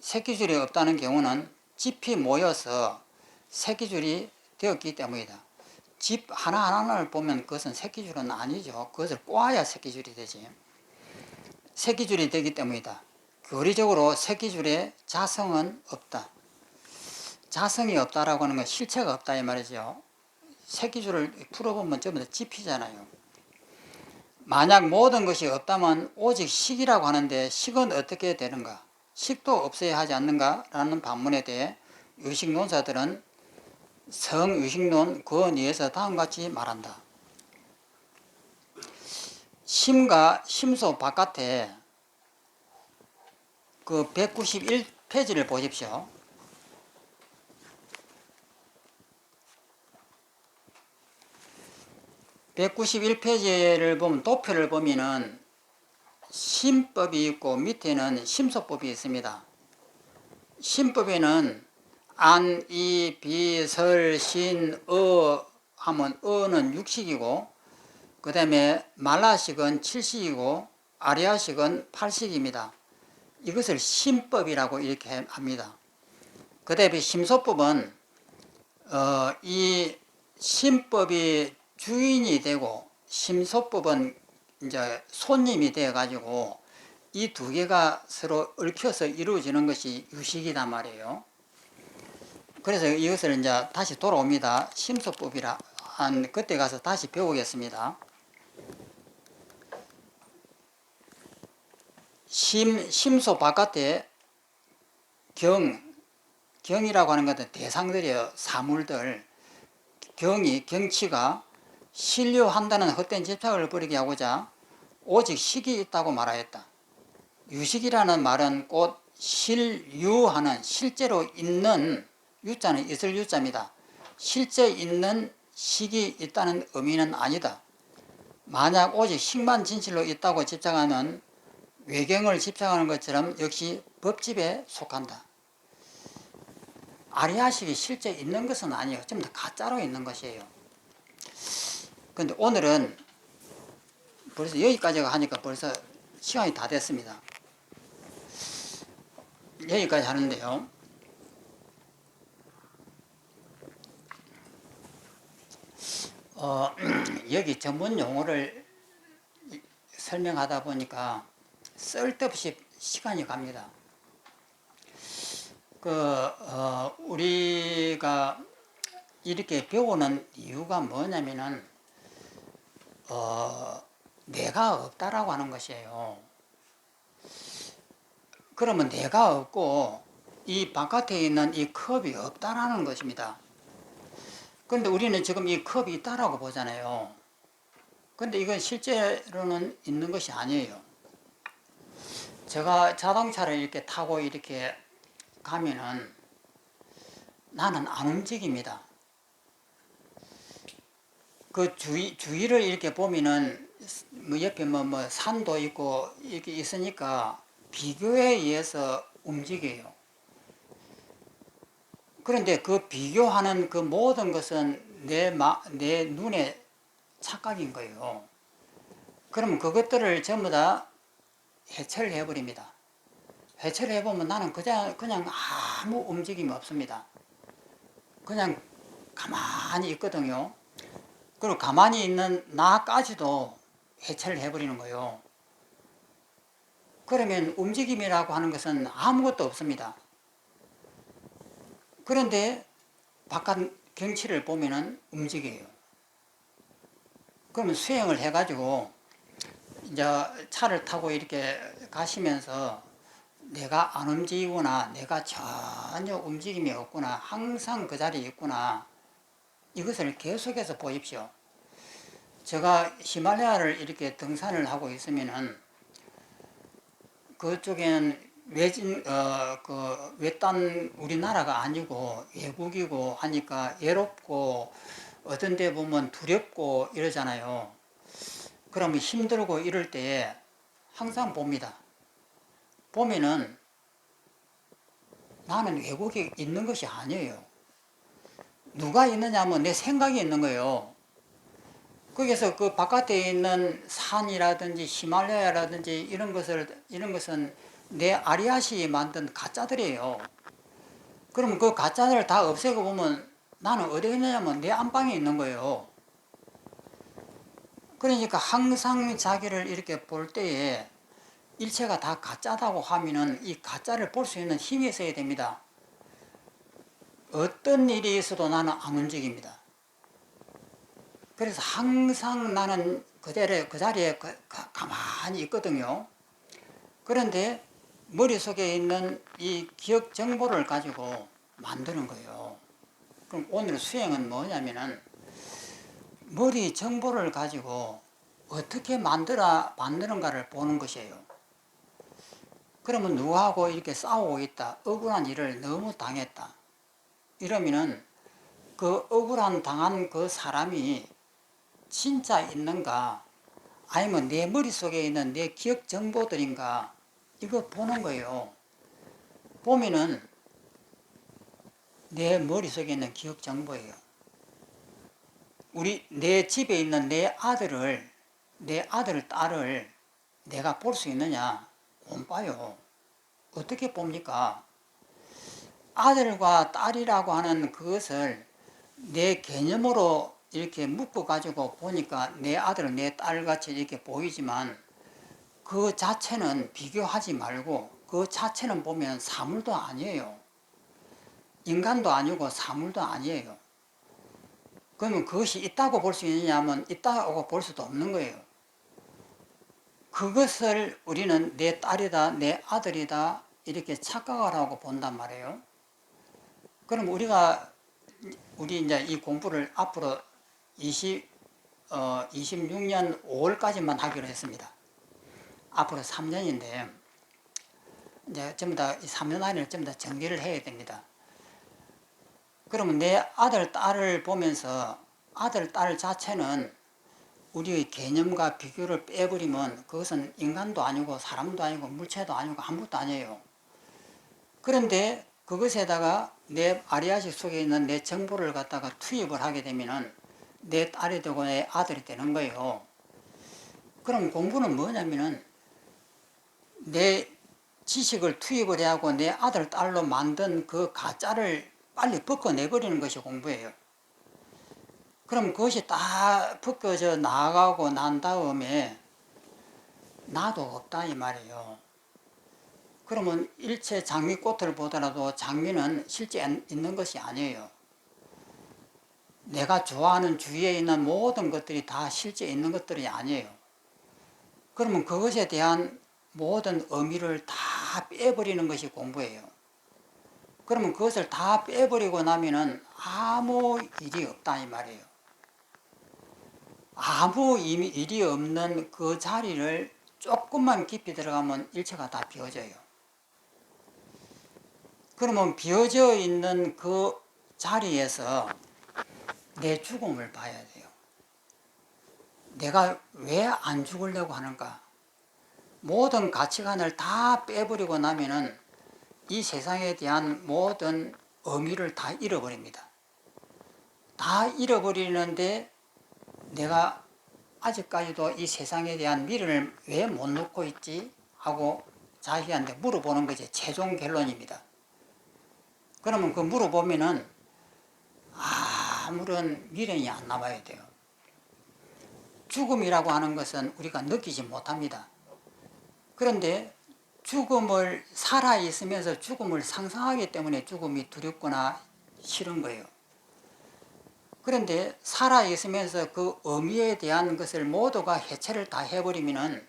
새끼줄이 없다는 경우는 짚이 모여서 새끼줄이 되었기 때문이다. 집 하나하나를 보면 그것은 새끼줄은 아니죠. 그것을 꼬아야 새끼줄이 되지. 새끼줄이 되기 때문이다. 교리적으로 새끼줄에 자성은 없다. 자성이 없다라고 하는 건 실체가 없다 이 말이죠. 새끼줄을 풀어보면 전부 다 짚이잖아요. 만약 모든 것이 없다면 오직 식이라고 하는데 식은 어떻게 되는가? 식도 없어야 하지 않는가? 라는 반문에 대해 유식론사들은 성유식론 그2에서 다음과 같이 말한다. 심과 심소 바깥에 그 191페이지를 보십시오. (191페이지를) 보면 도표를 보면은 심법이 있고 밑에는 심소법이 있습니다. 심법에는 안, 이, 비, 설, 신, 하면 어는 육식이고 그 다음에 말라식은 7식이고 아리아식은 8식입니다. 이것을 심법이라고 이렇게 합니다. 그 다음에 심소법은 이 심법이 주인이 되고 심소법은 이제 손님이 되어 가지고 이 두 개가 서로 얽혀서 이루어지는 것이 유식이란 말이에요. 그래서 이것을 이제 다시 돌아옵니다. 심소법이라 한 그때 가서 다시 배우겠습니다. 심소 바깥에 경이라고 하는 것은 대상들이에요. 사물들. 경치가 신류한다는 헛된 집착을 버리게 하고자 오직 식이 있다고 말하였다. 유식이라는 말은 곧 실유하는 실제로 있는 유자는 있을 유자입니다. 실제 있는 식이 있다는 의미는 아니다. 만약 오직 식만 진실로 있다고 집착하는 외경을 집착하는 것처럼 역시 법집에 속한다. 아리아식이 실제 있는 것은 아니에요. 전부 다 가짜로 있는 것이에요. 그런데 오늘은 벌써 여기까지 하니까 벌써 시간이 다 됐습니다. 여기까지 하는데요. 여기 전문 용어를 설명하다 보니까 쓸데없이 시간이 갑니다. 우리가 이렇게 배우는 이유가 뭐냐면은, 내가 없다라고 하는 것이에요. 그러면 내가 없고 이 바깥에 있는 이 컵이 없다라는 것입니다. 그런데 우리는 지금 이 컵이 있다라고 보잖아요. 근데 이건 실제로는 있는 것이 아니에요. 제가 자동차를 이렇게 타고 이렇게 가면은 나는 안 움직입니다. 그 주위를 이렇게 보면은 뭐 옆에 뭐 산도 있고 이렇게 있으니까 비교에 의해서 움직여요. 그런데 그 비교하는 그 모든 것은 내 눈의 착각인 거예요. 그러면 그것들을 전부 다 해체를 해버립니다. 해체를 해보면 나는 그냥 아무 움직임이 없습니다. 그냥 가만히 있거든요. 그리고 가만히 있는 나까지도 해체를 해버리는 거예요. 그러면 움직임이라고 하는 것은 아무것도 없습니다. 그런데 바깥 경치를 보면은 움직여요. 그러면 수행을 해가지고 이제 차를 타고 이렇게 가시면서 내가 안 움직이거나 내가 전혀 움직임이 없구나, 항상 그 자리에 있구나, 이것을 계속해서 보십시오. 제가 히말라야를 이렇게 등산을 하고 있으면은 그쪽에는 외딴 우리나라가 아니고 외국이고 하니까 외롭고 어떤 데 보면 두렵고 이러잖아요. 그러면 힘들고 이럴 때에 항상 봅니다. 보면은 나는 외국에 있는 것이 아니에요. 누가 있느냐면 내 생각이 있는 거예요. 거기서 그 바깥에 있는 산이라든지 히말라야라든지 이런 것은 내 아리아시 만든 가짜들이에요. 그럼 그 가짜들을 다 없애고 보면 나는 어디 있느냐면 내 안방에 있는 거예요. 그러니까 항상 자기를 이렇게 볼 때에 일체가 다 가짜다고 하면은 이 가짜를 볼 수 있는 힘이 있어야 됩니다. 어떤 일이 있어도 나는 안 움직입니다. 그래서 항상 나는 그 자리에 가만히 있거든요. 그런데 머릿속에 있는 이 기억 정보를 가지고 만드는 거예요. 그럼 오늘 수행은 뭐냐면은 머리 정보를 가지고 어떻게 만드는가를 보는 것이에요. 그러면 누구하고 이렇게 싸우고 있다, 억울한 일을 너무 당했다, 이러면은 그 억울한 당한 그 사람이 진짜 있는가, 아니면 내 머릿속에 있는 내 기억 정보들인가, 이거 보는 거예요. 보면은 내 머릿속에 있는 기억 정보예요. 내 집에 있는 내 아들, 딸을 내가 볼 수 있느냐? 못 봐요. 어떻게 봅니까? 아들과 딸이라고 하는 그것을 내 개념으로 이렇게 묶어가지고 보니까 내 아들, 내 딸같이 이렇게 보이지만 그 자체는 비교하지 말고 그 자체는 보면 사물도 아니에요. 인간도 아니고 사물도 아니에요. 그러면 그것이 있다고 볼 수 있느냐 하면 있다고 볼 수도 없는 거예요. 그것을 우리는 내 딸이다, 내 아들이다 이렇게 착각을 하고 본단 말이에요. 그럼 우리 이제 이 공부를 앞으로 26년 5월까지만 하기로 했습니다. 앞으로 3년인데 이제 전부 다 3년 안에 전부 다 정리를 해야 됩니다. 그러면 내 아들, 딸을 보면서 아들, 딸 자체는 우리의 개념과 비교를 빼버리면 그것은 인간도 아니고 사람도 아니고 물체도 아니고 아무것도 아니에요. 그런데 그것에다가 내 아리아식 속에 있는 내 정보를 갖다가 투입을 하게 되면은 내 딸이 되고 내 아들이 되는 거예요. 그럼 공부는 뭐냐면은 내 지식을 투입을 해야 하고 내 아들, 딸로 만든 그 가짜를 빨리 벗겨내버리는 것이 공부예요. 그럼 그것이 다 벗겨져 나가고 난 다음에 나도 없다 이 말이에요. 그러면 일체 장미꽃을 보더라도 장미는 실제 있는 것이 아니에요. 내가 좋아하는 주위에 있는 모든 것들이 다 실제 있는 것들이 아니에요. 그러면 그것에 대한 모든 의미를 다 빼버리는 것이 공부예요. 그러면 그것을 다 빼버리고 나면은 아무 일이 없다 이 말이에요. 아무 일이 없는 그 자리를 조금만 깊이 들어가면 일체가 다 비워져요. 그러면 비워져 있는 그 자리에서 내 죽음을 봐야 돼요. 내가 왜 안 죽으려고 하는가? 모든 가치관을 다 빼버리고 나면은 이 세상에 대한 모든 의미를 다 잃어버립니다. 다 잃어버리는데 내가 아직까지도 이 세상에 대한 미련을 왜 못 놓고 있지? 하고 자기한테 물어보는 것이 최종 결론입니다. 그러면 그 물어보면은 아무런 미련이 안 남아야 돼요. 죽음이라고 하는 것은 우리가 느끼지 못합니다. 그런데 죽음을 살아있으면서 죽음을 상상하기 때문에 죽음이 두렵거나 싫은 거예요. 그런데 살아있으면서 그 의미에 대한 것을 모두가 해체를 다 해버리면은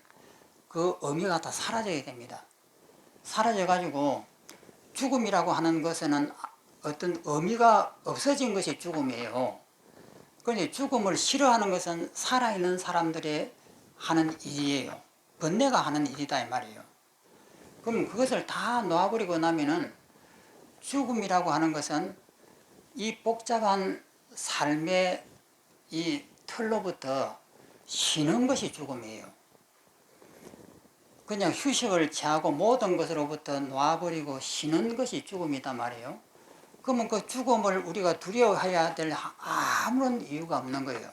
그 의미가 다 사라져야 됩니다. 사라져가지고 죽음이라고 하는 것은 어떤 의미가 없어진 것이 죽음이에요. 그런데 죽음을 싫어하는 것은 살아있는 사람들의 하는 일이에요. 번뇌가 하는 일이다 이 말이에요. 그럼 그것을 다 놓아버리고 나면은 죽음이라고 하는 것은 이 복잡한 삶의 이 틀로부터 쉬는 것이 죽음이에요. 그냥 휴식을 취하고 모든 것으로부터 놓아버리고 쉬는 것이 죽음이다 말이에요. 그러면 그 죽음을 우리가 두려워해야 될 아무런 이유가 없는 거예요.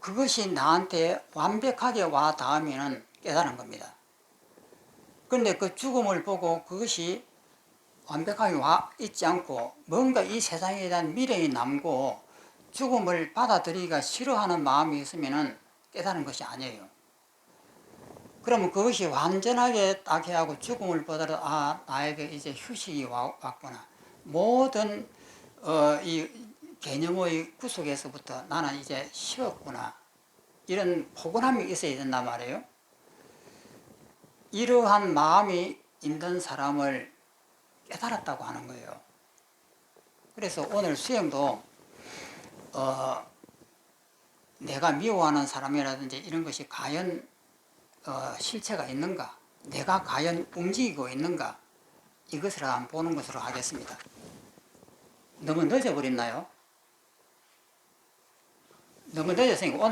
그것이 나한테 완벽하게 와 닿으면 깨달은 겁니다. 그런데 그 죽음을 보고 그것이 완벽하게 와 있지 않고 뭔가 이 세상에 대한 미련이 남고 죽음을 받아들이기가 싫어하는 마음이 있으면 깨달은 것이 아니에요. 그러면 그것이 완전하게 딱 해하고 죽음을 보더라도 나에게 이제 휴식이 왔구나. 모든 이 개념의 구속에서부터 나는 이제 쉬었구나. 이런 포근함이 있어야 된단 말이에요. 이러한 마음이 있는 사람을 깨달았다고 하는 거예요. 그래서 오늘 수행도 내가 미워하는 사람이라든지 이런 것이 과연 실체가 있는가, 내가 과연 움직이고 있는가, 이것을 한번 보는 것으로 하겠습니다. 너무 늦어버렸나요? 너무 늦었으니까 오늘